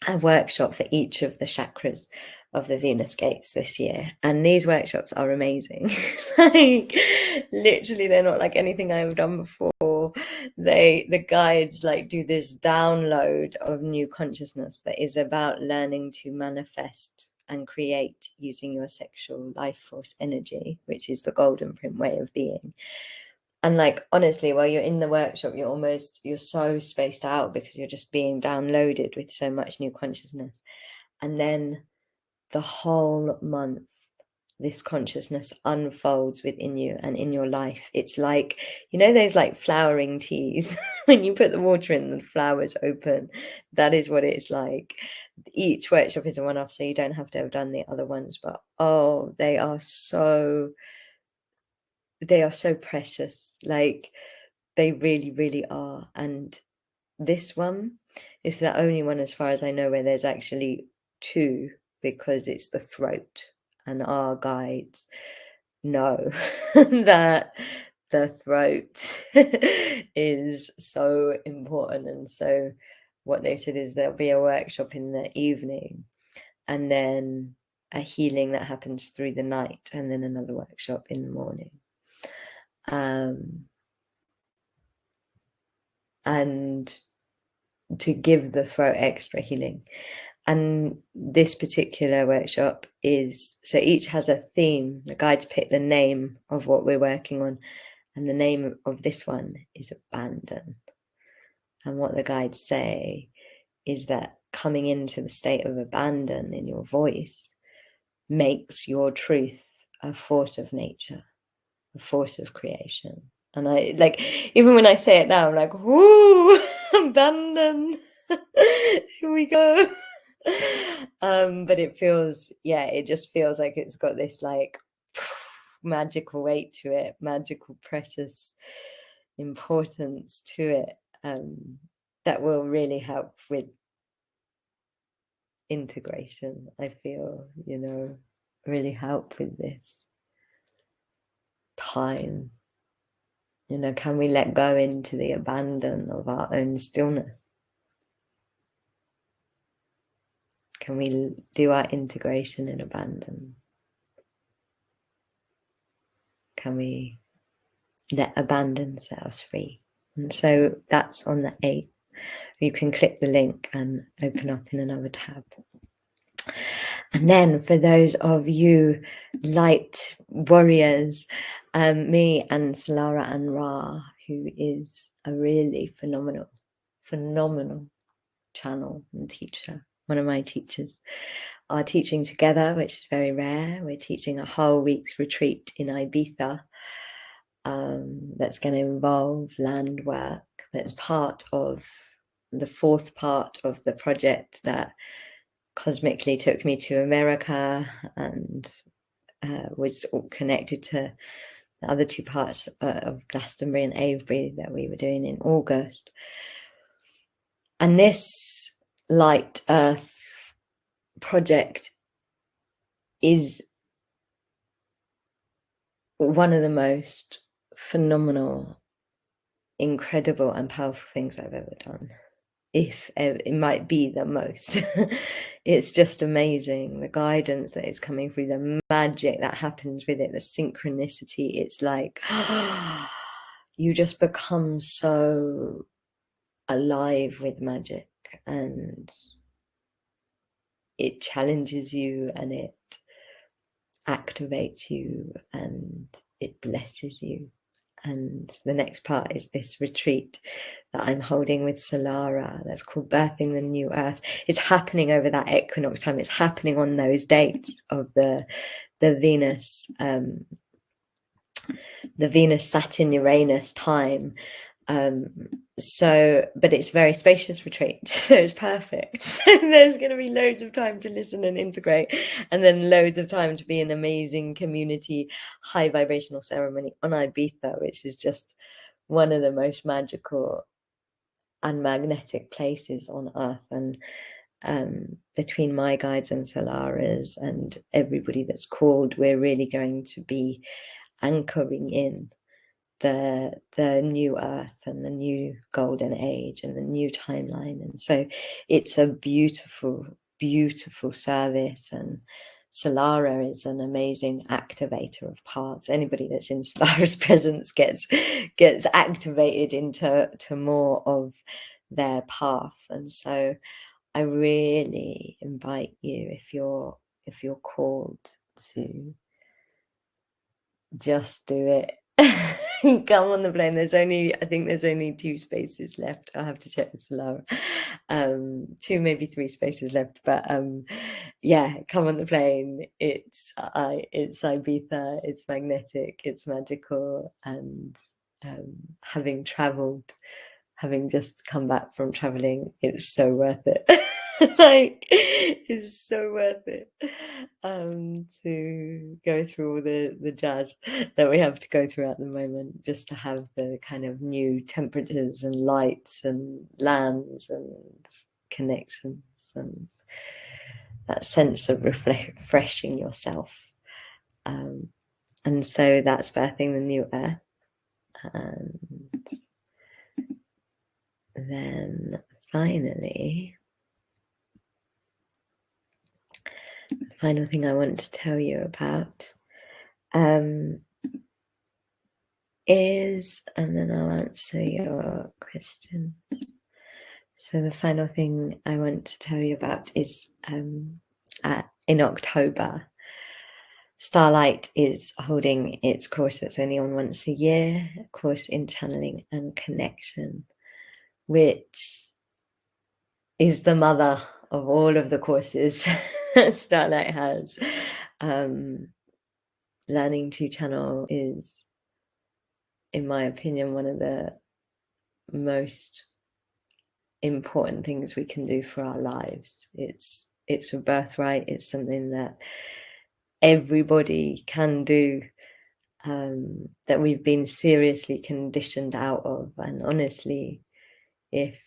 a workshop for each of the chakras of the Venus Gates this year, and these workshops are amazing. Like, literally, they're not like anything I've done before. The guides like do this download of new consciousness that is about learning to manifest and create using your sexual life force energy, which is the golden print way of being. And like, honestly, while you're in the workshop, you're so spaced out because you're just being downloaded with so much new consciousness. And then the whole month, this consciousness unfolds within you and in your life. It's like, you know, those like flowering teas, when you put the water in, the flowers open. That is what it's like. Each workshop is a one-off, so you don't have to have done the other ones, but oh, they are so precious. Like, they really, really are. And this one is the only one, as far as I know, where there's actually 2, because it's the throat, and our guides know that the throat is so important. And so what they said is there'll be a workshop in the evening, and then a healing that happens through the night, and then another workshop in the morning. And to give the throat extra healing. And this particular workshop is, so each has a theme. The guides pick the name of what we're working on, and the name of this one is abandon. And what the guides say is that coming into the state of abandon in your voice makes your truth a force of nature, a force of creation. And I like, even when I say it now, I'm like, whoo, abandon. Here we go. But it feels, it just feels like it's got this like magical weight to it, magical, precious importance to it, that will really help with integration. I feel, really help with this time. Can we let go into the abandon of our own stillness? Can we do our integration in abandon? Can we let abandon set us free? And so that's on the 8th. You can click the link and open up in another tab. And then for those of you light warriors, me and Solara and Ra, who is a really phenomenal channel and teacher, one of my teachers, are teaching together, which is very rare. We're teaching a whole week's retreat in Ibiza, that's going to involve land work. That's part of the 4th part of the project that cosmically took me to America, and was all connected to the other 2 parts of Glastonbury and Avebury that we were doing in August. And this Light Earth project is one of the most phenomenal, incredible and powerful things I've ever done. if it might be the most. It's just amazing, the guidance that is coming through, the magic that happens with it, the synchronicity. It's like you just become so alive with magic, and it challenges you, and it activates you, and it blesses you. And the next part is this retreat that I'm holding with Solara that's called Birthing the New Earth. It's happening over that equinox time. It's happening on those dates of the Venus, the Venus, Saturn, Uranus time. But it's very spacious retreat, so it's perfect. There's going to be loads of time to listen and integrate, and then loads of time to be an amazing community high vibrational ceremony on Ibiza, which is just one of the most magical and magnetic places on earth. And between my guides and Solara's and everybody that's called, we're really going to be anchoring in the new earth and the new golden age and the new timeline. And so it's a beautiful, beautiful service. And Solara is an amazing activator of parts. Anybody that's in Solara's presence gets activated into more of their path. And so I really invite you, if you're called, to just do it. Come on the plane. I think there's only 2 spaces left. I'll have to check with Solara. 2, maybe 3 spaces left. But yeah, come on the plane. It's Ibiza. It's magnetic. It's magical. And having just come back from traveling, it's so worth it. Like, it's so worth it to go through all the jazz that we have to go through at the moment, just to have the kind of new temperatures and lights and lands and connections and that sense of refreshing yourself. And so that's Birthing the New Earth. And then finally, the final thing I want to tell you about is, and then I'll answer your question. So the final thing I want to tell you about is in October, Starlight is holding its course that's only on once a year, a course in channeling and connection, which is the mother of all of the courses Starlight has. Learning to channel is, in my opinion, one of the most important things we can do for our lives. It's a birthright. It's something that everybody can do, that we've been seriously conditioned out of. And honestly, if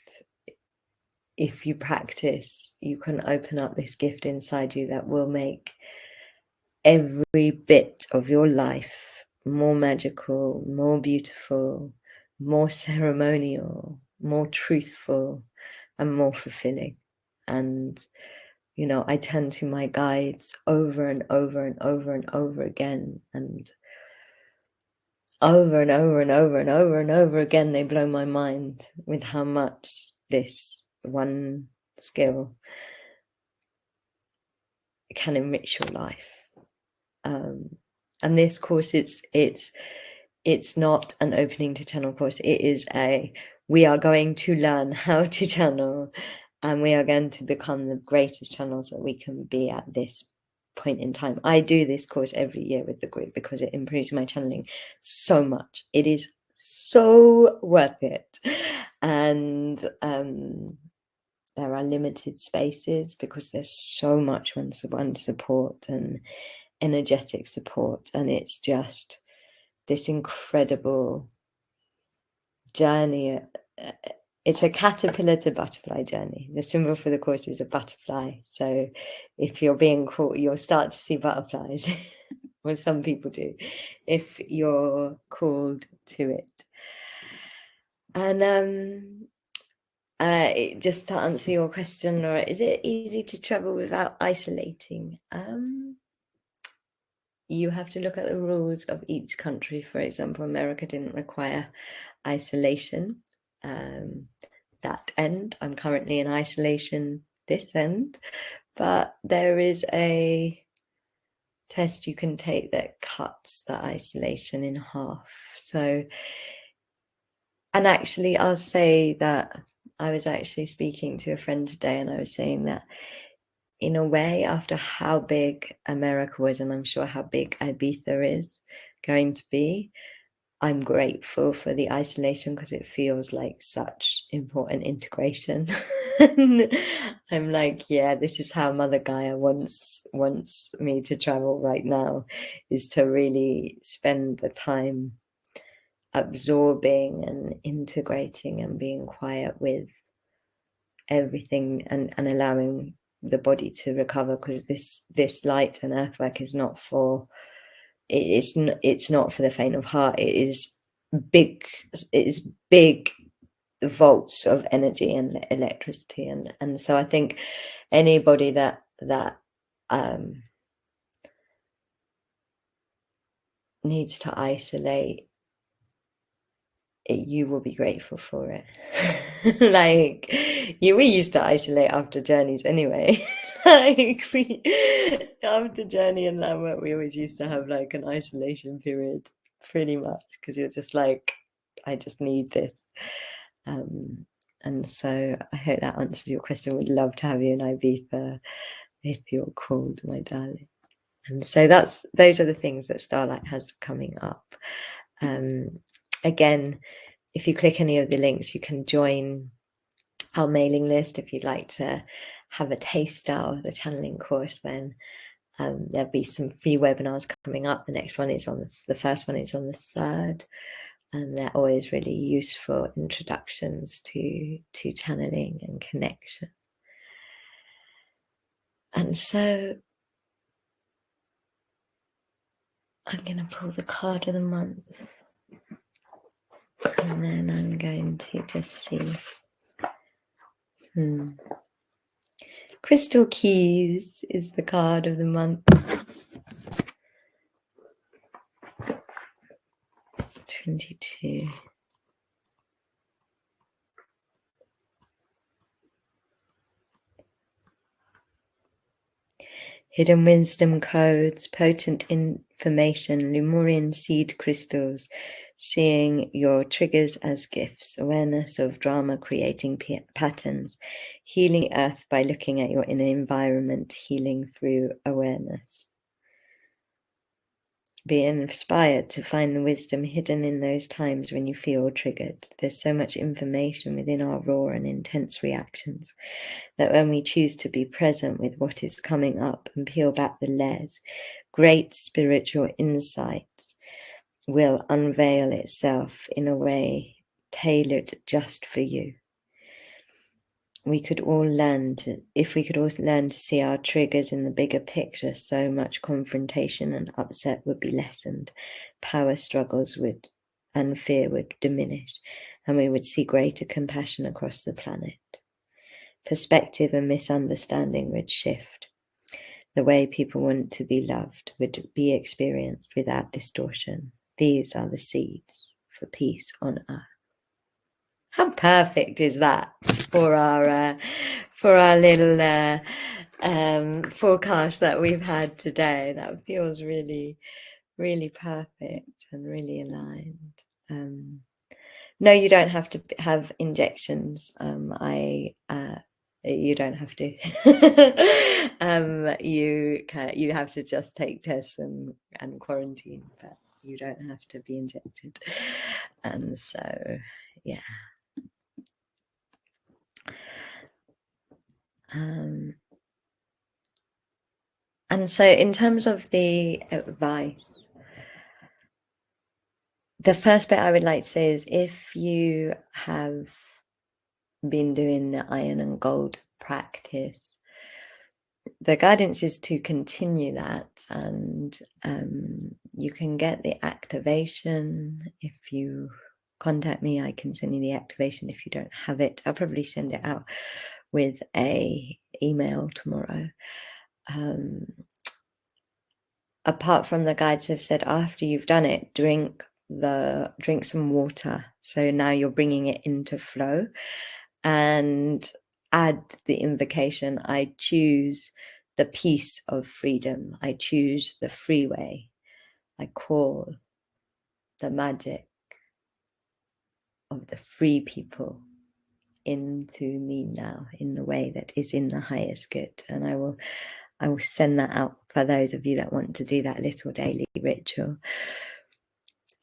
you practice, you can open up this gift inside you that will make every bit of your life more magical, more beautiful, more ceremonial, more truthful, and more fulfilling. And you know, I turn to my guides over and over and over and over again, and over and over and over and over and over again, they blow my mind with how much this one skill can enrich your life. And this course, it's not an opening to channel course. It is we are going to learn how to channel, and we are going to become the greatest channels that we can be at this point in time. I do this course every year with the group because it improves my channeling so much. It is so worth it. And there are limited spaces because there's so much one-to-one support and energetic support, and it's just this incredible journey. It's a caterpillar to butterfly journey. The symbol for the course is a butterfly. So if you're being caught, you'll start to see butterflies. Well, some people do, if you're called to it. And Just to answer your question, Laura, is it easy to travel without isolating? You have to look at the rules of each country. For example, America didn't require isolation. That end, I'm currently in isolation this end, but there is a test you can take that cuts the isolation in half. So, and actually, I'll say that I was actually speaking to a friend today, and I was saying that in a way, after how big America was, and I'm sure how big Ibiza is going to be, I'm grateful for the isolation because it feels like such important integration. I'm like, yeah, this is how Mother Gaia wants me to travel right now, is to really spend the time absorbing and integrating and being quiet with everything and allowing the body to recover, because this light and earthwork is not for it's not for the faint of heart. It is big volts of energy and electricity, and so I think anybody that needs to isolate, you will be grateful for it. Like we used to isolate after journeys anyway. Like after journey and land work, we always used to have like an isolation period, pretty much, because you're just like, I just need this. And so I hope that answers your question. We'd love to have you in Ibiza if you're called, my darling. And so those are the things that Starlight has coming up. Again, if you click any of the links, you can join our mailing list. If you'd like to have a taster of the channeling course, then there'll be some free webinars coming up. The next one is the first one is on the 3rd, and they're always really useful introductions to channeling and connection. And so I'm going to pull the card of the month, and then I'm going to just see. Crystal Keys is the card of the month. 22. Hidden wisdom codes, potent information, Lemurian seed crystals, seeing your triggers as gifts, awareness of drama creating patterns, healing earth by looking at your inner environment, healing through awareness. Be inspired to find the wisdom hidden in those times when you feel triggered. There's so much information within our raw and intense reactions that when we choose to be present with what is coming up and peel back the layers, great spiritual insights will unveil itself in a way tailored just for you. If we could all learn to see our triggers in the bigger picture, so much confrontation and upset would be lessened, power struggles and fear would diminish, and we would see greater compassion across the planet. Perspective and misunderstanding would shift. The way people want to be loved would be experienced without distortion. These are the seeds for peace on earth. How perfect is that for our little forecast that we've had today? That feels really, really perfect and really aligned. No, you don't have to have injections. You don't have to. You have to just take tests and quarantine, but you don't have to be injected. And so, yeah. And so in terms of the advice, the first bit I would like to say is, if you have been doing the iron and gold practice, the guidance is to continue that, and you can get the activation if you contact me. I can send you the activation if you don't have it. I'll probably send it out with a email tomorrow. Apart from the guides have said after you've done it, drink some water. So now you're bringing it into flow, and add the invocation, I choose the peace of freedom. I choose the freeway. I call the magic of the free people into me now in the way that is in the highest good. And I will send that out for those of you that want to do that little daily ritual.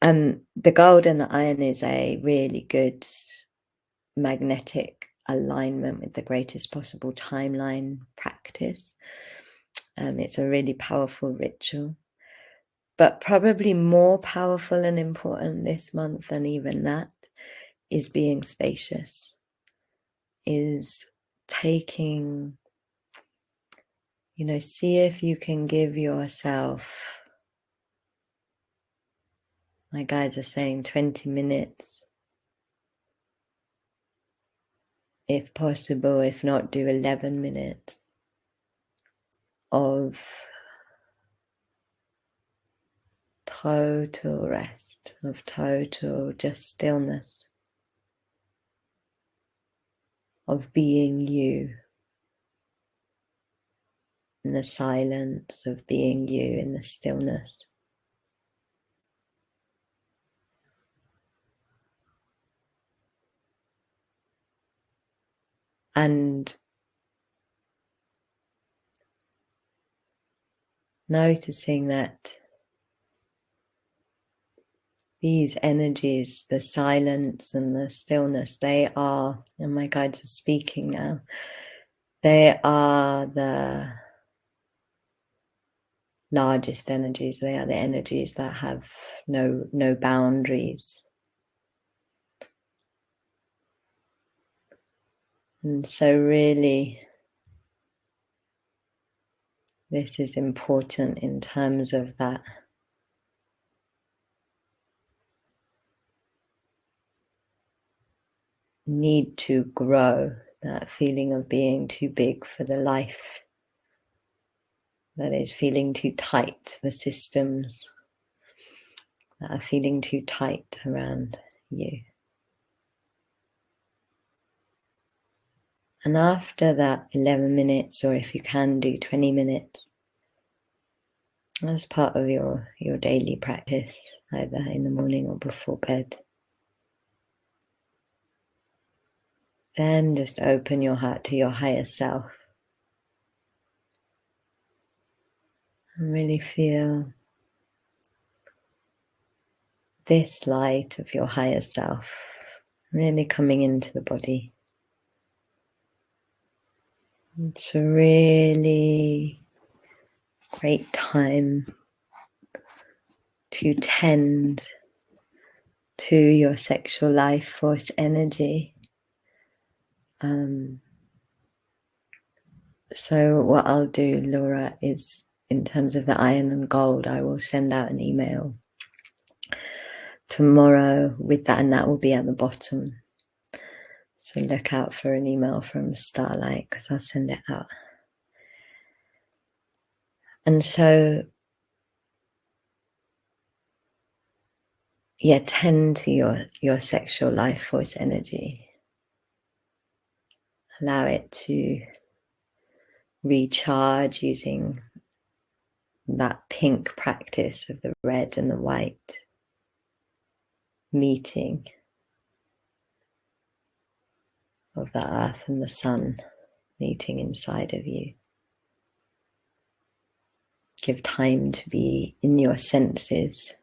The gold and the iron is a really good magnetic alignment with the greatest possible timeline practice. It's a really powerful ritual, but probably more powerful and important this month than even that is being spacious, is taking, see if you can give yourself, my guides are saying 20 minutes, if possible. If not, do 11 minutes of total rest, of total just stillness, of being you, in the silence, of being you in the stillness. And noticing that these energies, the silence and the stillness, they are, and my guides are speaking now, they are the largest energies. They are the energies that have no boundaries. And so really, this is important in terms of that need to grow, that feeling of being too big for the life that is feeling too tight, the systems that are feeling too tight around you. And after that 11 minutes, or if you can do 20 minutes, as part of your daily practice, either in the morning or before bed, then just open your heart to your higher self and really feel this light of your higher self really coming into the body. It's a really great time to tend to your sexual life force energy. So what I'll do, Laura, is in terms of the iron and gold, I will send out an email tomorrow with that, and that will be at the bottom. So look out for an email from Starlight, because I'll send it out. And so, yeah, tend to your sexual life force energy. Allow it to recharge using that pink practice of the red and the white meeting of the earth and the sun meeting inside of you. Give time to be in your senses.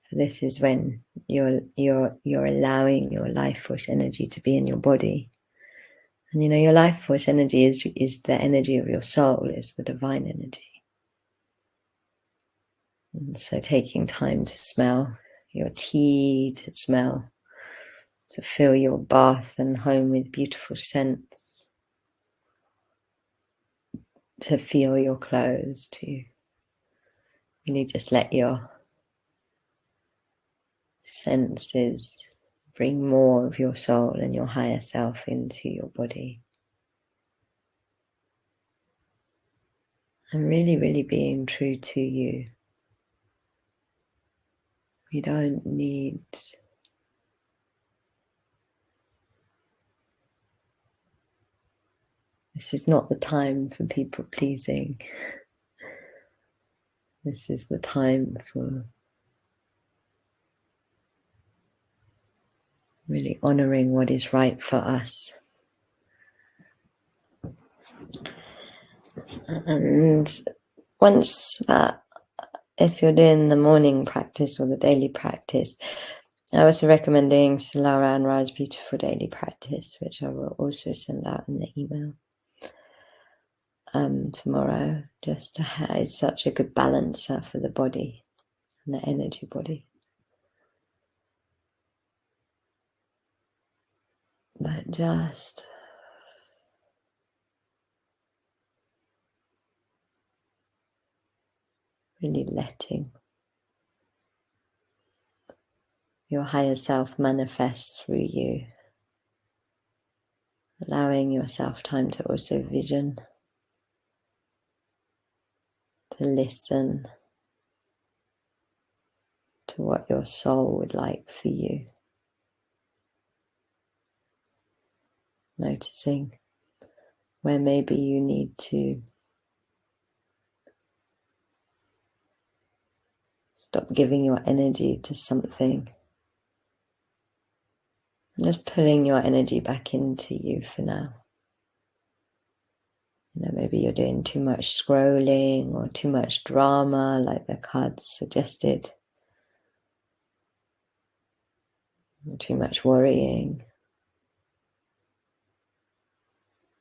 For this is when you're allowing your life force energy to be in your body. And your life force energy is the energy of your soul, is the divine energy. And so taking time to smell your tea, to fill your bath and home with beautiful scents, to feel your clothes, to really just let your senses. Bring more of your soul and your higher self into your body. And really, really being true to you. We don't need this is not the time for people pleasing. This is the time for really honoring what is right for us. And once that, if you're doing the morning practice or the daily practice, I also recommend doing Solara and Ra's Beautiful Daily Practice, which I will also send out in the email tomorrow. Just to have, it's such a good balancer for the body and the energy body. But just really letting your higher self manifest through you. Allowing yourself time to also vision, to listen to what your soul would like for you. Noticing where maybe you need to stop giving your energy to something. And just pulling your energy back into you for now. You know, maybe you're doing too much scrolling or too much drama, like the cards suggested. Or too much worrying.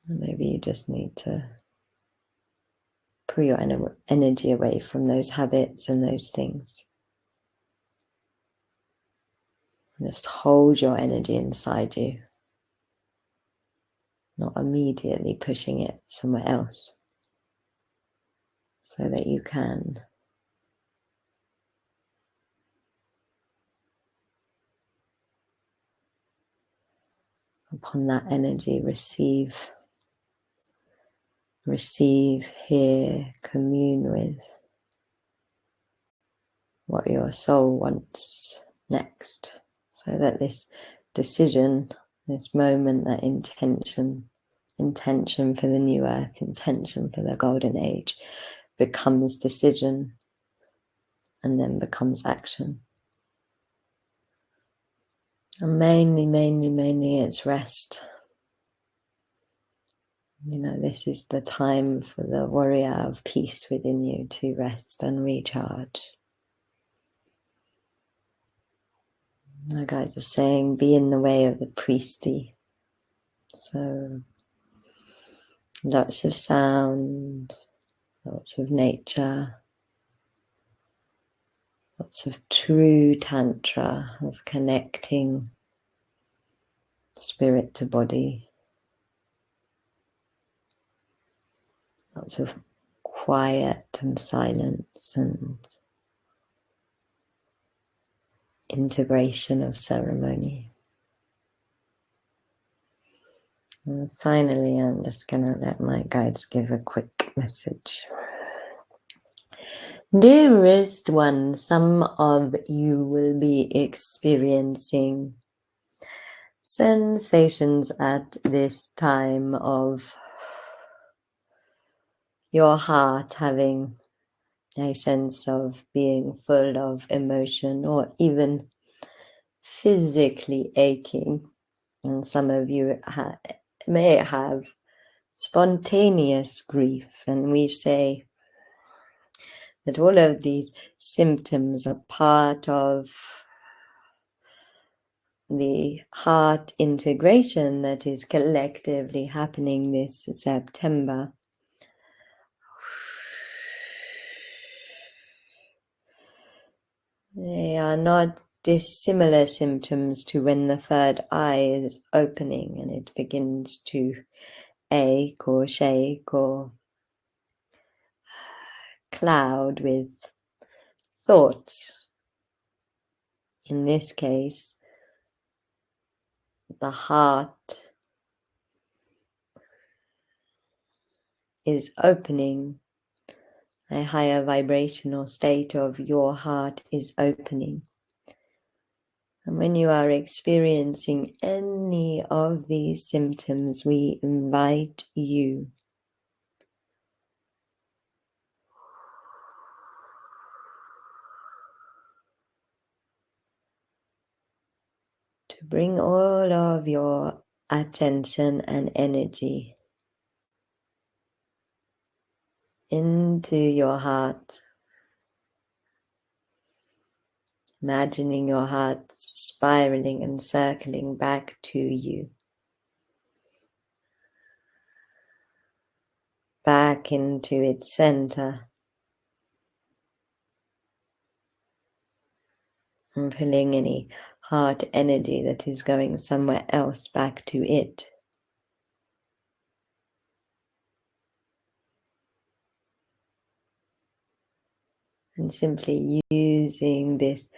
And maybe you just need to pull your energy away from those habits and those things. And just hold your energy inside you. Not immediately pushing it somewhere else. So that you can upon that energy receive, hear, commune with what your soul wants next. So that this decision, this moment, that intention for the new earth, intention for the golden age, becomes decision and then becomes action. And mainly it's rest. You know, this is the time for the warrior of peace within you to rest and recharge. My guides are saying, be in the way of the priesty. So, lots of sound, lots of nature, lots of true tantra, of connecting spirit to body. Lots of quiet and silence and integration of ceremony. And finally, I'm just going to let my guides give a quick message. Dearest one, some of you will be experiencing sensations at this time of your heart having a sense of being full of emotion or even physically aching. And some of you may have spontaneous grief. And we say that all of these symptoms are part of the heart integration that is collectively happening this September. They are not dissimilar symptoms to when the third eye is opening and it begins to ache or shake or cloud with thoughts, In this case, the heart is opening. A higher vibrational state of your heart is opening. And when you are experiencing any of these symptoms, we invite you to bring all of your attention and energy into your heart, imagining your heart spiraling and circling back to you, back into its center, and pulling any heart energy that is going somewhere else back to it. And simply using this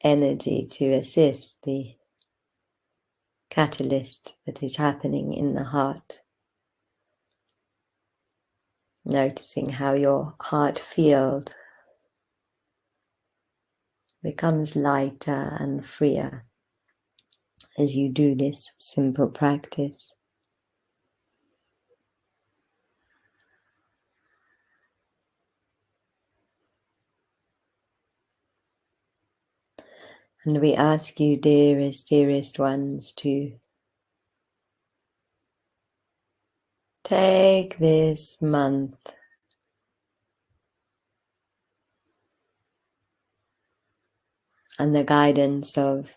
energy to assist the catalyst that is happening in the heart. Noticing how your heart field becomes lighter and freer as you do this simple practice. And we ask you, dearest ones, to take this month and the guidance of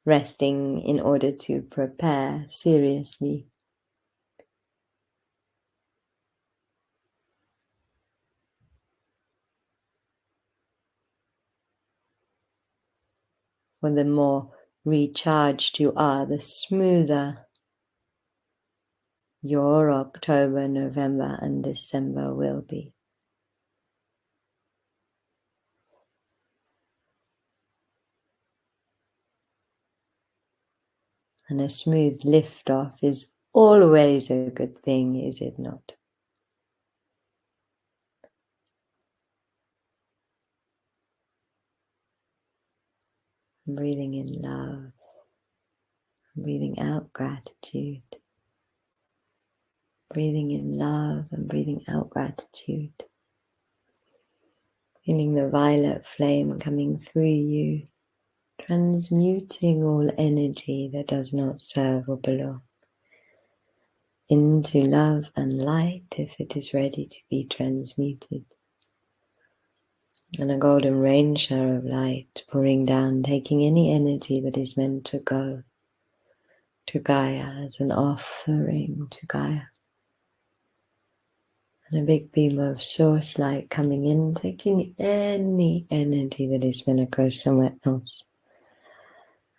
resting in order to prepare seriously for the more recharged you are, the smoother your October, November, and December will be. And a smooth lift-off is always a good thing, is it not? Breathing in love, breathing out gratitude. Breathing in love and breathing out gratitude. Feeling the violet flame coming through you, transmuting all energy that does not serve or belong into love and light if it is ready to be transmuted. And a golden rain shower of light pouring down, taking any energy that is meant to go to Gaia as an offering to Gaia. And a big beam of source light coming in, taking any energy that is meant to go somewhere else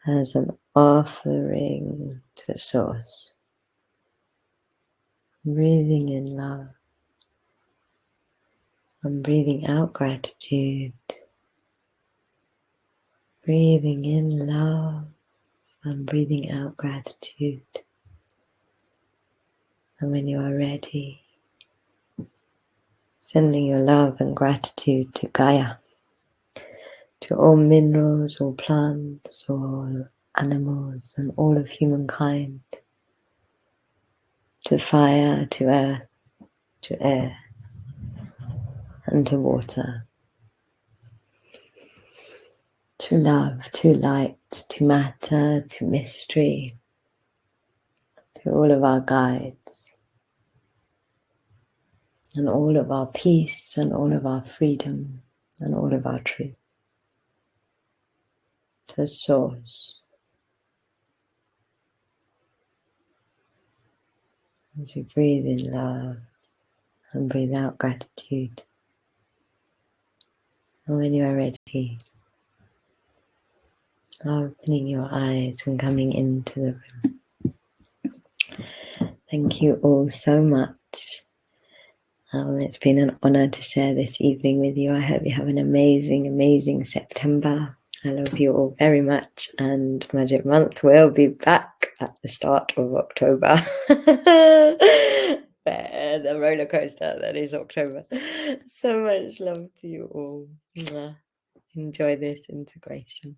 as an offering to source. Breathing in love and breathing out gratitude. Breathing in love and breathing out gratitude. And when you are ready, sending your love and gratitude to Gaia, to all minerals, all plants, all animals, and all of humankind, to fire, to earth, to air, and to water, to love, to light, to matter, to mystery, to all of our guides, and all of our peace, and all of our freedom, and all of our truth, to source. As you breathe in love and breathe out gratitude. And when you are ready, opening your eyes and coming into the room. Thank you all so much. It's been an honor to share this evening with you. I hope you have an amazing, amazing September. I love you all very much, and Magic Month will be back at the start of October. The roller coaster that is October. So much love to you all. Enjoy this integration.